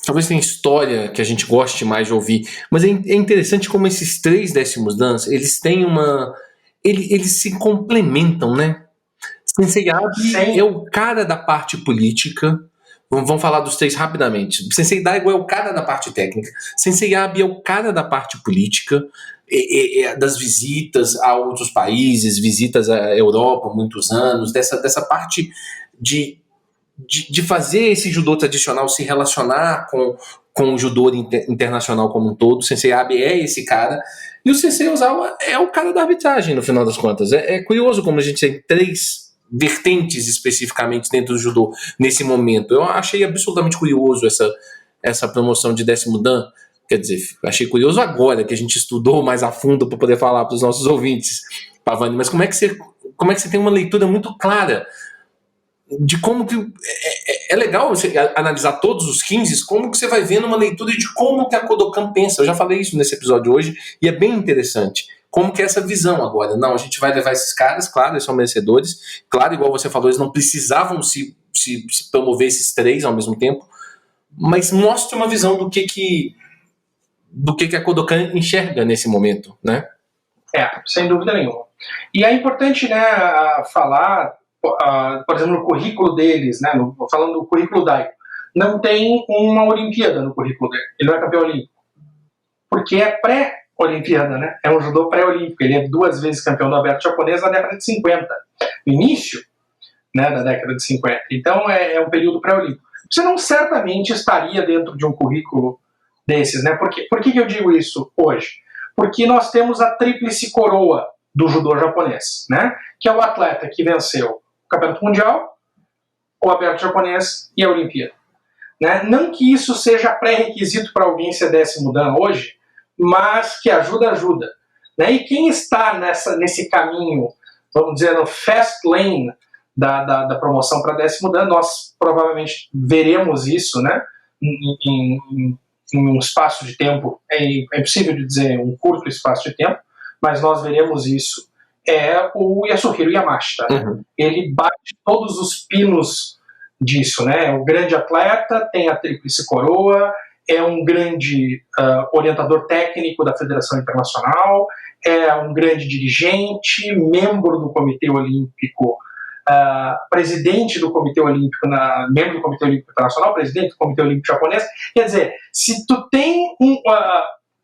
talvez tenha história que a gente goste mais de ouvir, mas é interessante como esses 3 10º Dans, eles têm eles se complementam, né? Sensei Abi é o cara da parte política. Vamos falar dos 3 rapidamente. Sensei Daigo é o cara da parte técnica. Sensei Abi é o cara da parte política, das visitas a outros países, visitas à Europa há muitos anos, dessa parte de fazer esse judô tradicional se relacionar com o judô internacional como um todo. Sensei Abi é esse cara. E o Sensei Ozawa é o cara da arbitragem, no final das contas. É curioso como a gente tem 3 vertentes especificamente dentro do judô nesse momento. Eu achei absolutamente curioso essa promoção de 10º Dan. Quer dizer, achei curioso agora que a gente estudou mais a fundo para poder falar para os nossos ouvintes, Pavani, mas como é que você tem uma leitura muito clara de como que é legal você analisar todos os 15, como que você vai vendo uma leitura de como que a Kodokan pensa. Eu já falei isso nesse episódio hoje e é bem interessante. Como que é essa visão agora? Não, a gente vai levar esses caras, claro, eles são merecedores, claro, igual você falou, eles não precisavam se promover esses 3 ao mesmo tempo, mas mostra uma visão do que a Kodokan enxerga nesse momento, né? Sem dúvida nenhuma. E é importante, né, falar, por exemplo, no currículo deles, né, falando do currículo Daigo, não tem uma Olimpíada no currículo dele, ele não é campeão olímpico, porque é pré-Olimpíada, né? É um judô pré-olímpico, ele é 2 vezes campeão do aberto japonês na década de 50, no início, né, da década de 50, então é um período pré-olímpico. Você não certamente estaria dentro de um currículo desses, né? Por que eu digo isso hoje? Porque nós temos a tríplice coroa do judô japonês, né? Que é o atleta que venceu o Campeonato Mundial, o Aberto Japonês e a Olimpíada. Né? Não que isso seja pré-requisito para alguém ser 10º Dan hoje, mas que ajuda. Né? E quem está nesse caminho, vamos dizer, no fast lane da promoção para 10º Dan, nós provavelmente veremos isso, né? Em um espaço de tempo, é impossível de dizer um curto espaço de tempo, mas nós veremos isso, é o Yasuhiro Yamashita. Né? Uhum. Ele bate todos os pinos disso, né? É um grande atleta, tem a tríplice coroa, é um grande orientador técnico da Federação Internacional, é um grande dirigente, membro do Comitê Olímpico presidente do Comitê Olímpico, membro do Comitê Olímpico Internacional, presidente do Comitê Olímpico Japonês. Quer dizer, se tu tem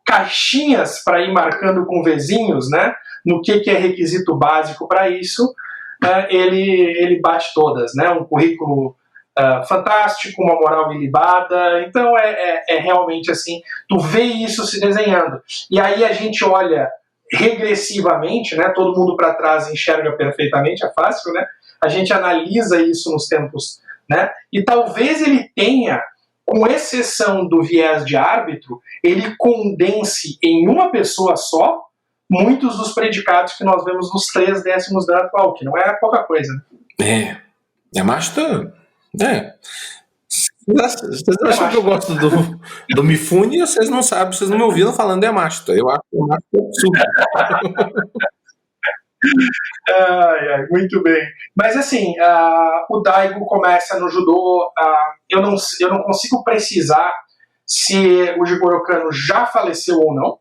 caixinhas para ir marcando com vizinhos, né, no que é requisito básico para isso, ele bate todas, né, um currículo fantástico, uma moral ilibada. Então é realmente assim, tu vê isso se desenhando. E aí a gente olha regressivamente, né, todo mundo para trás enxerga perfeitamente, é fácil, né? A gente analisa isso nos tempos, né? E talvez ele tenha, com exceção do viés de árbitro, ele condense em uma pessoa só muitos dos predicados que nós vemos nos 3 décimos da atual, que não é pouca coisa. Né? Yamashita, vocês acham que eu gosto do Mifune, vocês não sabem, vocês não me ouviram falando de Yamashita. Eu acho que o Yamashita é absurdo. Muito bem. Mas assim, o Daigo começa no judô. Eu não consigo precisar se o Jigoro Kano já faleceu ou não,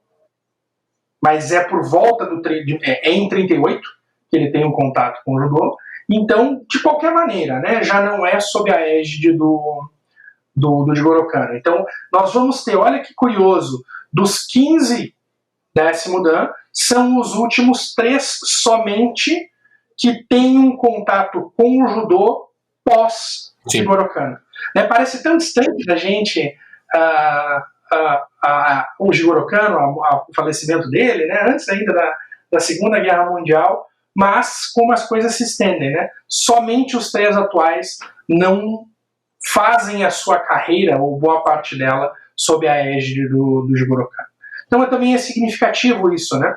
mas é por volta em 38 que ele tem um contato com o judô. Então, de qualquer maneira, né, já não é sob a égide do Jigoro Kano. Então, nós vamos ter, olha que curioso, dos 15 décimo dan, são os últimos 3 somente que têm um contato com o judô pós-Jigoro Kano. Né, parece tão distante da gente o Jigoro Kano, o falecimento dele, né, antes ainda da Segunda Guerra Mundial, mas como as coisas se estendem, né, somente os 3 atuais não fazem a sua carreira, ou boa parte dela, sob a égide do Jigoro Kano. Então também é significativo isso, né?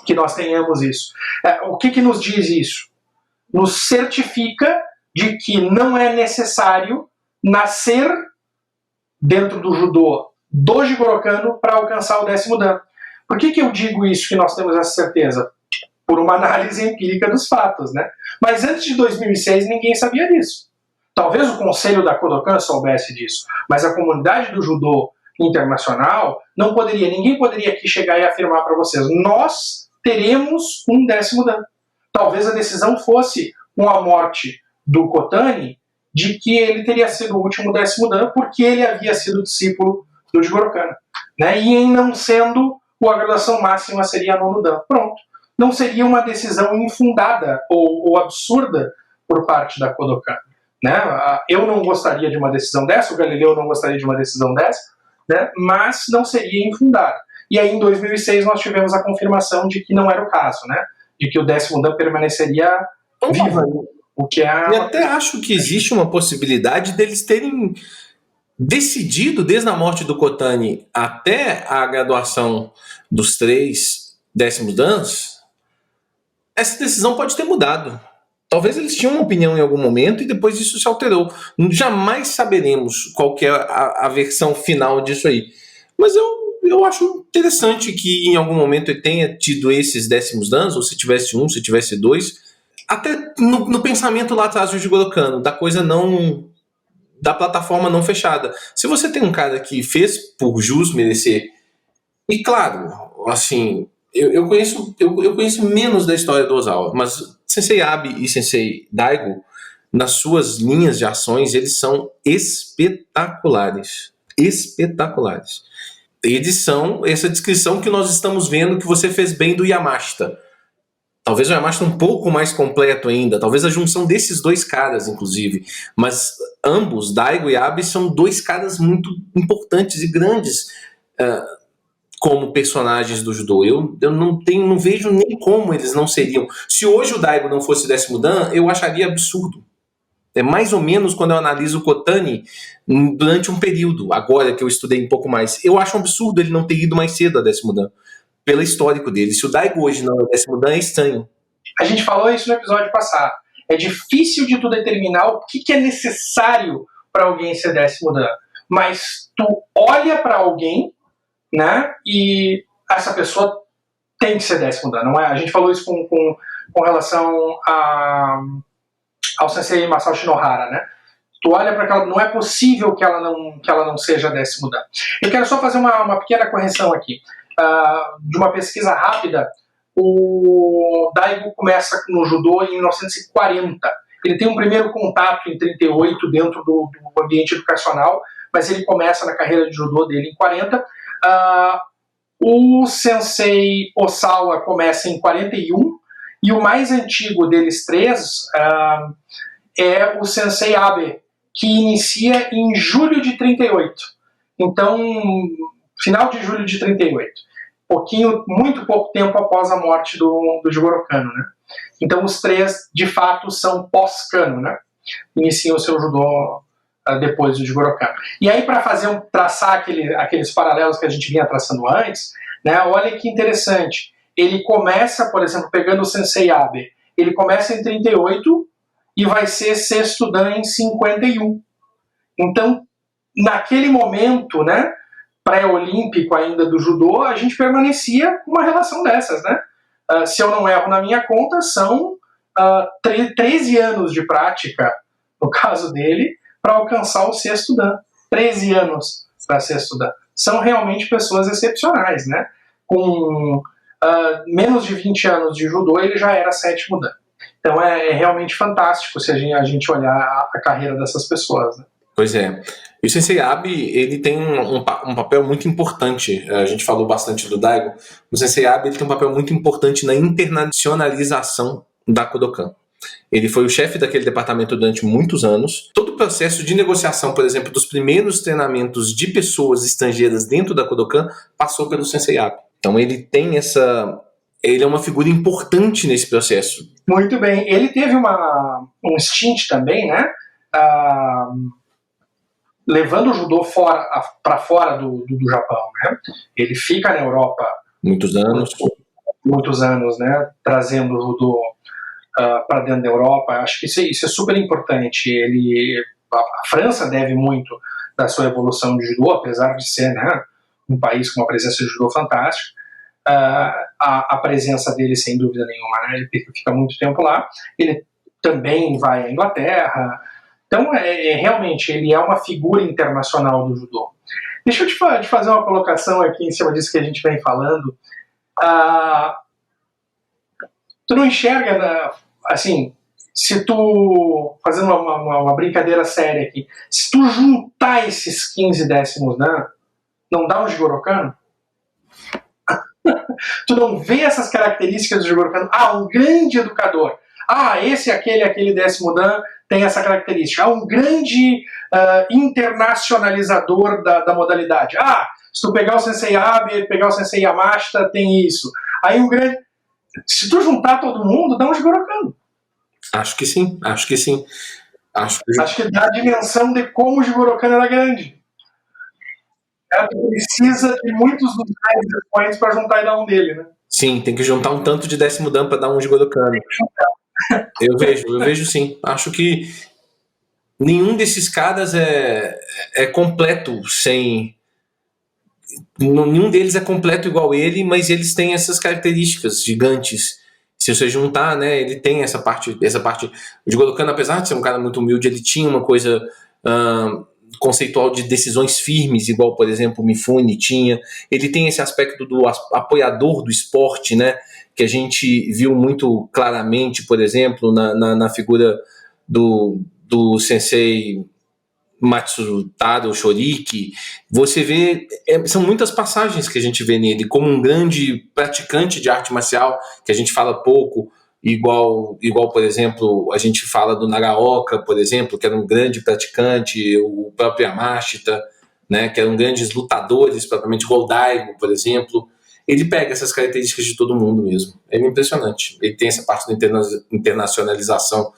Que nós tenhamos isso. O que nos diz isso? Nos certifica de que não é necessário nascer dentro do judô do Jigoro Kano para alcançar o 10º dan. Por que eu digo isso, que nós temos essa certeza? Por uma análise empírica dos fatos, né? Mas antes de 2006 ninguém sabia disso. Talvez o conselho da Kodokan soubesse disso, mas a comunidade do judô internacional ninguém poderia aqui chegar e afirmar para vocês: nós teremos um 10º dan. Talvez a decisão fosse, com a morte do Kotani, de que ele teria sido o último 10º dan porque ele havia sido discípulo do Jigoro Kano, né? E em não sendo, a graduação máxima seria 9º dan. Pronto. Não seria uma decisão infundada ou absurda por parte da Kodokan, né? Eu não gostaria de uma decisão dessa, o Galileu não gostaria de uma decisão dessa, né? Mas não seria infundada. E aí em 2006 nós tivemos a confirmação de que não era o caso, né? De que o 10º dan permaneceria vivo. O que é... E até acho que existe uma possibilidade deles terem decidido, desde a morte do Kotani até a graduação dos 3 10º dans, essa decisão pode ter mudado. Talvez eles tinham uma opinião em algum momento e depois isso se alterou. Jamais saberemos qual que é a versão final disso aí. Mas eu acho interessante que em algum momento ele tenha tido esses 10º dans, ou se tivesse 1, se tivesse 2, até no pensamento lá atrás do Jigoro Kano, da coisa não... da plataforma não fechada. Se você tem um cara que fez por jus merecer, e claro, assim... Eu conheço menos da história do Ozawa, mas Sensei Abe e Sensei Daigo, nas suas linhas de ações, eles são espetaculares. Espetaculares. Eles são essa descrição que nós estamos vendo que você fez bem do Yamashita. Talvez o Yamashita um pouco mais completo ainda, talvez a junção desses 2 caras, inclusive. Mas ambos, Daigo e Abe, são 2 caras muito importantes e grandes como personagens do judô. Eu não vejo nem como eles não seriam. Se hoje o Daigo não fosse 10º dan, eu acharia absurdo. É mais ou menos quando eu analiso o Kotani durante um período, agora que eu estudei um pouco mais. Eu acho um absurdo ele não ter ido mais cedo a 10º dan, pelo histórico dele. Se o Daigo hoje não é 10º dan, é estranho. A gente falou isso no episódio passado. É difícil de tu determinar o que é necessário para alguém ser 10º dan. Mas tu olha para alguém, né? E essa pessoa tem que ser 10º dan, não é? A gente falou isso com relação ao Sensei Masao Shinohara, né? Tu olha para aquela, não é possível que ela não seja 10º dan. Eu quero só fazer uma pequena correção aqui. De uma pesquisa rápida, o Daigo começa no judô em 1940. Ele tem um primeiro contato em 38 dentro do ambiente educacional, mas ele começa na carreira de judô dele em 40. O sensei Osawa começa em 41, e o mais antigo deles três é o sensei Abe, que inicia em julho de 38. Então, final de julho de 38. Muito pouco tempo após a morte do Jigoro Kano, né? Então, os três, de fato, são pós-Kano, né? Iniciam o seu judô depois do Jigoro Kano. E aí, para traçar aqueles paralelos que a gente vinha traçando antes, né? Olha que interessante. Ele começa, por exemplo, pegando o sensei Abe, ele começa em 38 e vai ser sexto dan em 51. Então, naquele momento, né, pré-olímpico ainda do judô, a gente permanecia com uma relação dessas, né? Se eu não erro na minha conta, são 13 anos de prática, no caso dele, para alcançar o sexto dan. 13 anos para sexto dan. São realmente pessoas excepcionais, né? Com menos de 20 anos de judô, ele já era sétimo dan. Então é realmente fantástico se a gente olhar a carreira dessas pessoas, né? Pois é. E o Sensei Abe, ele tem um papel muito importante. A gente falou bastante do Daigo. O Sensei Abe, ele tem um papel muito importante na internacionalização da Kodokan. Ele foi o chefe daquele departamento durante muitos anos. Todo o processo de negociação, por exemplo, dos primeiros treinamentos de pessoas estrangeiras dentro da Kodokan passou pelo Sensei Abe. Então ele tem ele é uma figura importante nesse processo. Muito bem. Ele teve um stint também, né? Levando o judô para fora do Japão, né? Ele fica na Europa muitos anos, né? Trazendo o judô para dentro da Europa. Acho que isso é super importante. A França deve muito da sua evolução de judô, apesar de ser, né, um país com uma presença de judô fantástica. A presença dele, sem dúvida nenhuma, né? Ele fica muito tempo lá. Ele também vai à Inglaterra. Então, realmente, ele é uma figura internacional do judô. Deixa eu te fazer uma colocação aqui em cima disso que a gente vem falando. Tu não enxerga, assim, se tu, fazendo uma brincadeira séria aqui, se tu juntar esses 15 décimos, né, não dá um Jigoro Kano? Tu não vê essas características do Jigoro Kano? Um grande educador. Esse, aquele décimo dan tem essa característica. Um grande internacionalizador da modalidade. Se tu pegar o Sensei Abe, pegar o Sensei Yamashita, tem isso. Aí um grande... Se tu juntar todo mundo, dá um Jigoro Kano. Acho que sim. Acho que dá a dimensão de como o Jigoro Kano era grande. Tu precisa de muitos dos grandes expoentes para juntar e dar um dele, né? Sim, tem que juntar um tanto de décimo dan para dar um Jigoro Kano. Eu vejo sim. Acho que nenhum desses caras é completo sem... Nenhum deles é completo igual ele, mas eles têm essas características gigantes. Se você juntar, né, ele tem essa parte. O Jigoro Kano, apesar de ser um cara muito humilde, ele tinha uma coisa conceitual de decisões firmes, igual, por exemplo, o Mifune tinha. Ele tem esse aspecto do apoiador do esporte, né, que a gente viu muito claramente, por exemplo, na figura do sensei Matsutaro Shoriki. Você vê, são muitas passagens que a gente vê nele, como um grande praticante de arte marcial, que a gente fala pouco, igual, por exemplo, a gente fala do Nagaoka, por exemplo, que era um grande praticante, o próprio Yamashita, né, que eram grandes lutadores, propriamente igual o Daigo, por exemplo. Ele pega essas características de todo mundo mesmo. É impressionante. Ele tem essa parte da internacionalização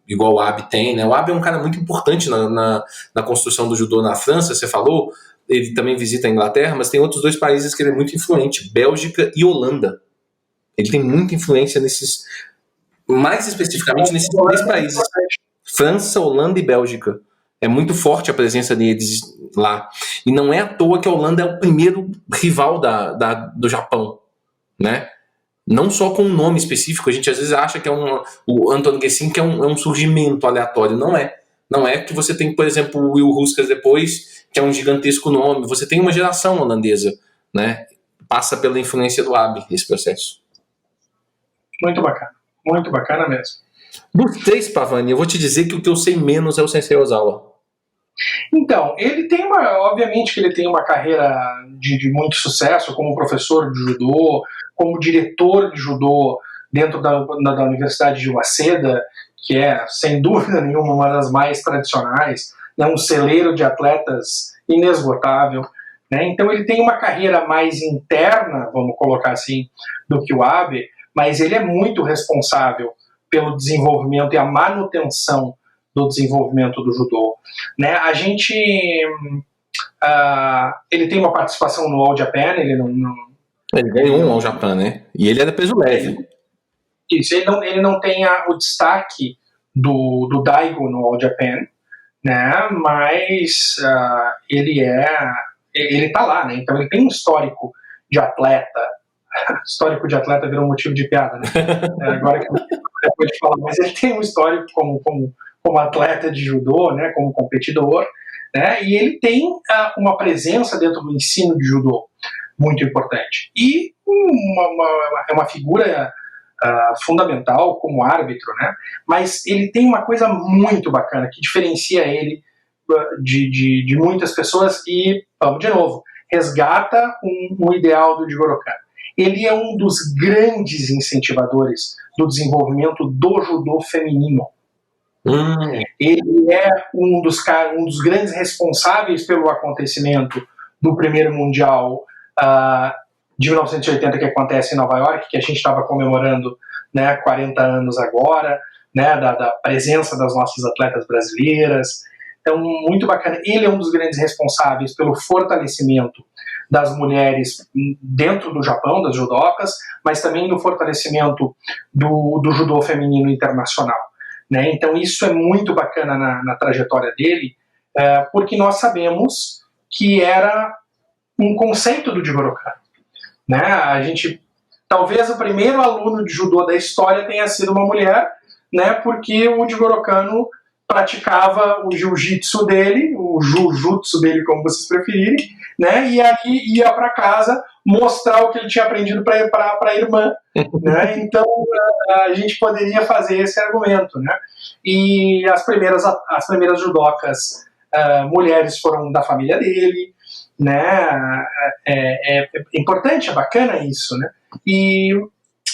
igual o Abe tem, né? O Abe é um cara muito importante na construção do judô na França, você falou. Ele também visita a Inglaterra, mas tem outros dois países que ele é muito influente, Bélgica e Holanda. Ele tem muita influência mais especificamente nesses três países, França, Holanda e Bélgica. É muito forte a presença deles lá. E não é à toa que a Holanda é o primeiro rival do Japão, né? Não só com um nome específico, a gente às vezes acha que é o Anton Gessin, que é um surgimento aleatório. Não é. Não é que você tem, por exemplo, o Will Huskas depois, que é um gigantesco nome. Você tem uma geração holandesa, né? Passa pela influência do Abe esse processo. Muito bacana mesmo. Dos 3, Pavani, eu vou te dizer que o que eu sei menos é o Sensei Ozawa. Então, ele tem obviamente que ele tem uma carreira de muito sucesso como professor de judô, como diretor de judô dentro da Universidade de Waseda, que é, sem dúvida nenhuma, uma das mais tradicionais, né, um celeiro de atletas inesgotável. Né? Então ele tem uma carreira mais interna, vamos colocar assim, do que o Abe, mas ele é muito responsável pelo desenvolvimento e a manutenção do desenvolvimento do judô. Né? A gente... ele tem uma participação no All Japan, ele não... Ele ganhou um All Japan, né? E ele era peso leve. Isso, ele não tem o destaque do Daigo no All Japan, né? Mas ele tá lá, né? Então ele tem um histórico de atleta. Histórico de atleta virou um motivo de piada, né? Agora que depois de falar, mas ele tem um histórico como atleta de judô, né? Como competidor, né? E ele tem uma presença dentro do ensino de judô muito importante. E é uma figura fundamental como árbitro, né? Mas ele tem uma coisa muito bacana que diferencia ele de muitas pessoas e, vamos de novo, resgata um ideal do Jigoro Kano. Ele é um dos grandes incentivadores do desenvolvimento do judô feminino. Ele é um dos grandes responsáveis pelo acontecimento do primeiro Mundial de 1980 que acontece em Nova York, que a gente estava comemorando, né, 40 anos agora, né, da presença das nossas atletas brasileiras. Então, muito bacana. Ele é um dos grandes responsáveis pelo fortalecimento das mulheres dentro do Japão, das judocas, mas também no fortalecimento do judô feminino internacional. Né? Então, isso é muito bacana na trajetória dele, porque nós sabemos que era um conceito do Jigoro Kano. Né? Talvez o primeiro aluno de judô da história tenha sido uma mulher, né? Porque o Jigoro Kano praticava o jiu-jitsu dele, o jujutsu dele, como vocês preferirem, né? E aí ia para casa mostrar o que ele tinha aprendido para a irmã. Né? Então a gente poderia fazer esse argumento. Né? E as primeiras judocas mulheres foram da família dele. Né? É importante, é bacana isso, né? E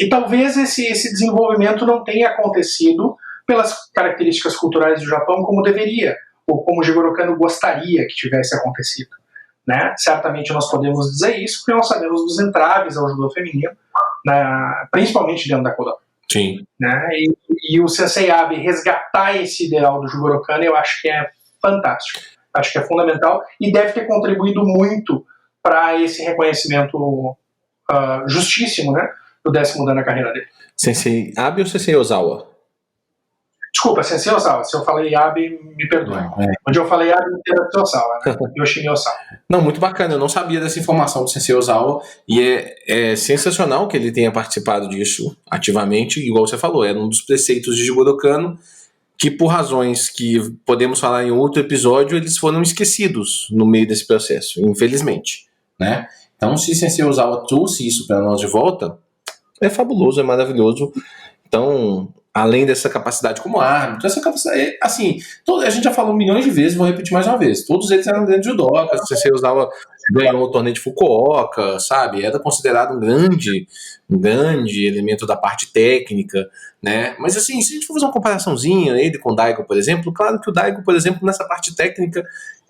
talvez esse desenvolvimento não tenha acontecido pelas características culturais do Japão como deveria, ou como o Jigoro Kano gostaria que tivesse acontecido. Né? Certamente nós podemos dizer isso porque nós sabemos dos entraves ao judô feminino, né? Principalmente dentro da Kodokan. Sim. Né? E o Sensei Abe resgatar esse ideal do Jigoro Kano, eu acho que é fantástico. Acho que é fundamental e deve ter contribuído muito para esse reconhecimento justíssimo, né, do 10º dan na carreira dele. Sensei Abe ou Sensei Ozawa? Desculpa, Sensei Ozawa. Se eu falei Abe, me perdoe. Onde eu falei Abe, era Sensei Ozawa, né? Yoshimi Ozawa. Não, muito bacana. Eu não sabia dessa informação do Sensei Ozawa e é sensacional que ele tenha participado disso ativamente, igual você falou, era um dos preceitos de Jigoro Kano, que por razões que podemos falar em outro episódio, eles foram esquecidos no meio desse processo, infelizmente, né? Então, se Sensei Ozawa trouxe isso para nós de volta, é fabuloso, é maravilhoso. Então, além dessa capacidade como árbitro, essa capacidade, assim, a gente já falou milhões de vezes, vou repetir mais uma vez, todos eles eram grandes judocas, o Sensei Ozawa ganhou o torneio de Fukuoka, sabe, era considerado um grande elemento da parte técnica, né, mas assim, se a gente for fazer uma comparaçãozinha, ele com o Daigo, por exemplo, claro que o Daigo, por exemplo, nessa parte técnica,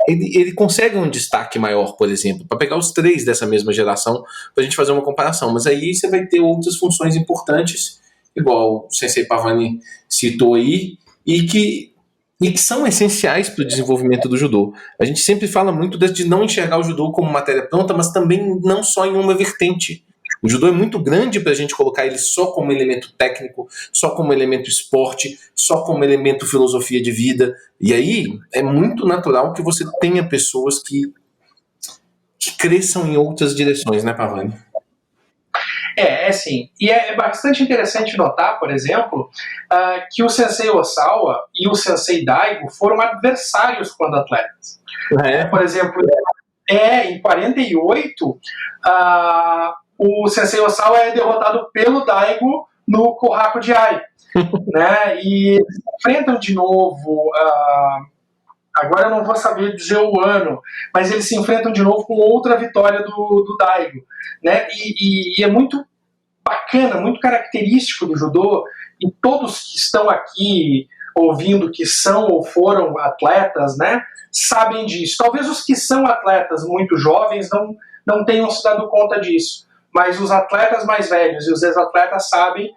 ele consegue um destaque maior, por exemplo, para pegar os 3 dessa mesma geração, para a gente fazer uma comparação, mas aí você vai ter outras funções importantes, igual o Sensei Pavani citou aí, e que são essenciais para o desenvolvimento do judô. A gente sempre fala muito de não enxergar o judô como matéria pronta, mas também não só em uma vertente. O judô é muito grande para a gente colocar ele só como elemento técnico, só como elemento esporte, só como elemento filosofia de vida. E aí é muito natural que você tenha pessoas que cresçam em outras direções, né, Pavani? É sim. E é bastante interessante notar, por exemplo, que o Sensei Ozawa e o Sensei Daigo foram adversários quando atletas. Por exemplo, em 48, o Sensei Ozawa é derrotado pelo Daigo no Kohaku de Ai, né? E eles se enfrentam de novo, agora eu não vou saber dizer o ano, mas eles se enfrentam de novo com outra vitória do Daigo, né? E é muito bacana, muito característico do judô, e todos que estão aqui ouvindo que são ou foram atletas, né, sabem disso. Talvez os que são atletas muito jovens não tenham se dado conta disso, mas os atletas mais velhos e os ex-atletas sabem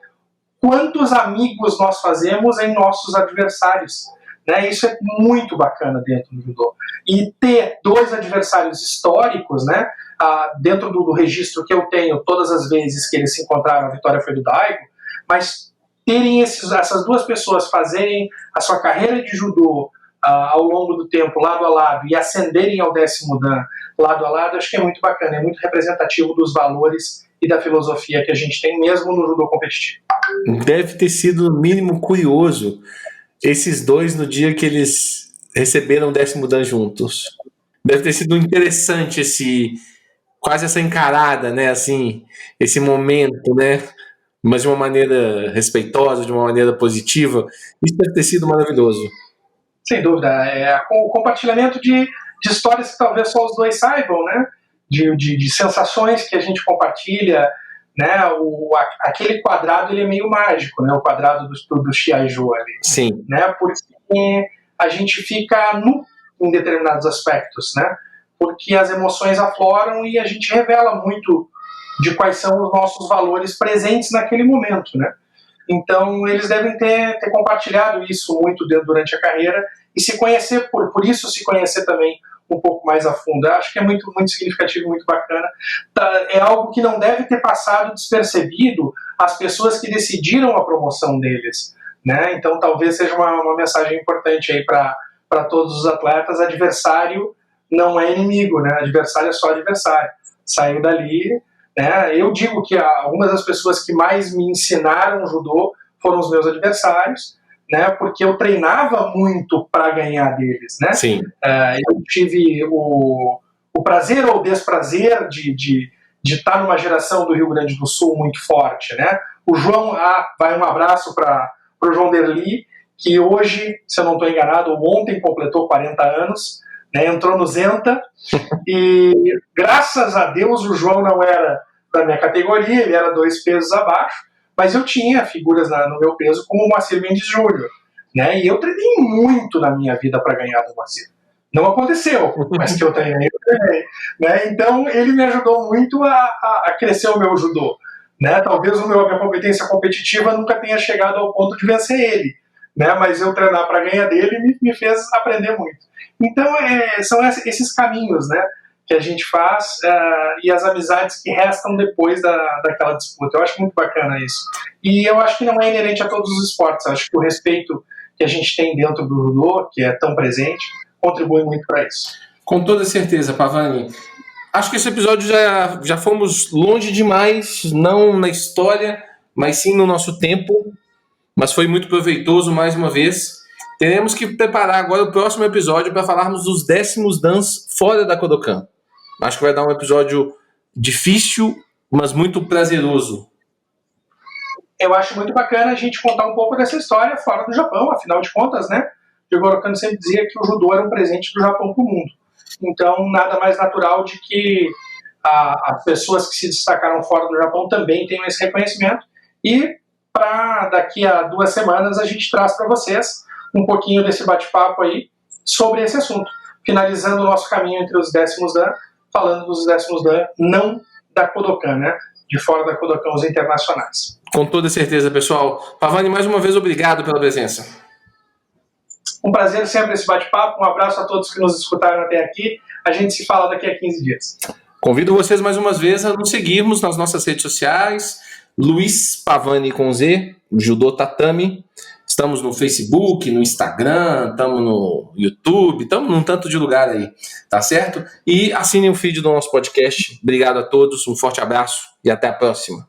quantos amigos nós fazemos em nossos adversários, né? Isso é muito bacana dentro do judô. E ter dois adversários históricos, né, dentro do registro que eu tenho, todas as vezes que eles se encontraram, a vitória foi do Daigo, mas terem essas duas pessoas fazerem a sua carreira de judô ao longo do tempo, lado a lado, e ascenderem ao 10º dan lado a lado, acho que é muito bacana, é muito representativo dos valores e da filosofia que a gente tem mesmo no judô competitivo. Deve ter sido, no mínimo, curioso esses dois no dia que eles receberam o 10º dan juntos. Deve ter sido interessante quase essa encarada, né, assim, esse momento, né, mas de uma maneira respeitosa, de uma maneira positiva. Isso deve ter sido maravilhoso. Sem dúvida. O compartilhamento de histórias que talvez só os dois saibam, né? De sensações que a gente compartilha, né? Aquele quadrado, ele é meio mágico, né? O quadrado do Shiaijo ali. Sim. Né? Porque a gente fica nu em determinados aspectos, né? Porque as emoções afloram e a gente revela muito de quais são os nossos valores presentes naquele momento, né? Então, eles devem ter compartilhado isso muito durante a carreira e se conhecer, por isso se conhecer também um pouco mais a fundo. Eu acho que é muito, muito significativo, muito bacana. É algo que não deve ter passado despercebido às pessoas que decidiram a promoção deles, né? Então, talvez seja uma mensagem importante aí para todos os atletas. Adversário não é inimigo, né? Adversário é só adversário. Saiu dali... Eu digo que algumas das pessoas que mais me ensinaram judô foram os meus adversários, né, porque eu treinava muito para ganhar deles, né? Sim. Eu tive o prazer ou o desprazer de estar numa geração do Rio Grande do Sul muito forte, né? O João, vai um abraço para o João Derli, que hoje, se eu não estou enganado, ontem completou 40 anos, né, entrou no Zenta, e graças a Deus o João não era da minha categoria, ele era 2 pesos abaixo, mas eu tinha figuras no meu peso como o Moacir Mendes Júnior, né, e eu treinei muito na minha vida para ganhar do Moacir. Não aconteceu, mas que eu treinei, né, então ele me ajudou muito a crescer o meu judô, né, talvez a minha competência competitiva nunca tenha chegado ao ponto de vencer ele, né, mas eu treinar para ganhar dele me fez aprender muito. Então, são esses caminhos, né, que a gente faz e as amizades que restam depois daquela disputa. Eu acho muito bacana isso. E eu acho que não é inerente a todos os esportes. Eu acho que o respeito que a gente tem dentro do judô, que é tão presente, contribui muito para isso. Com toda certeza, Pavani. Acho que esse episódio já fomos longe demais, não na história, mas sim no nosso tempo. Mas foi muito proveitoso mais uma vez. Teremos que preparar agora o próximo episódio para falarmos dos 10º dans fora da Kodokan. Acho que vai dar um episódio difícil, mas muito prazeroso. Eu acho muito bacana a gente contar um pouco dessa história fora do Japão. Afinal de contas, né? Jigoro Kano sempre dizia que o judô era um presente do Japão para o mundo. Então, nada mais natural de que as pessoas que se destacaram fora do Japão também tenham esse reconhecimento. E para daqui a 2 semanas a gente traz para vocês um pouquinho desse bate-papo aí sobre esse assunto, finalizando o nosso caminho entre os 10º dan, falando dos 10º dan não da Kodokan, né? De fora da Kodokan, os internacionais. Com toda certeza, pessoal. Pavani, mais uma vez, obrigado pela presença. Um prazer sempre esse bate-papo, um abraço a todos que nos escutaram até aqui, a gente se fala daqui a 15 dias. Convido vocês mais uma vez a nos seguirmos nas nossas redes sociais, Luiz Pavani com Z, Judô Tatami. Estamos no Facebook, no Instagram, estamos no YouTube, estamos num tanto de lugar aí, tá certo? E assinem o feed do nosso podcast. Obrigado a todos, um forte abraço e até a próxima.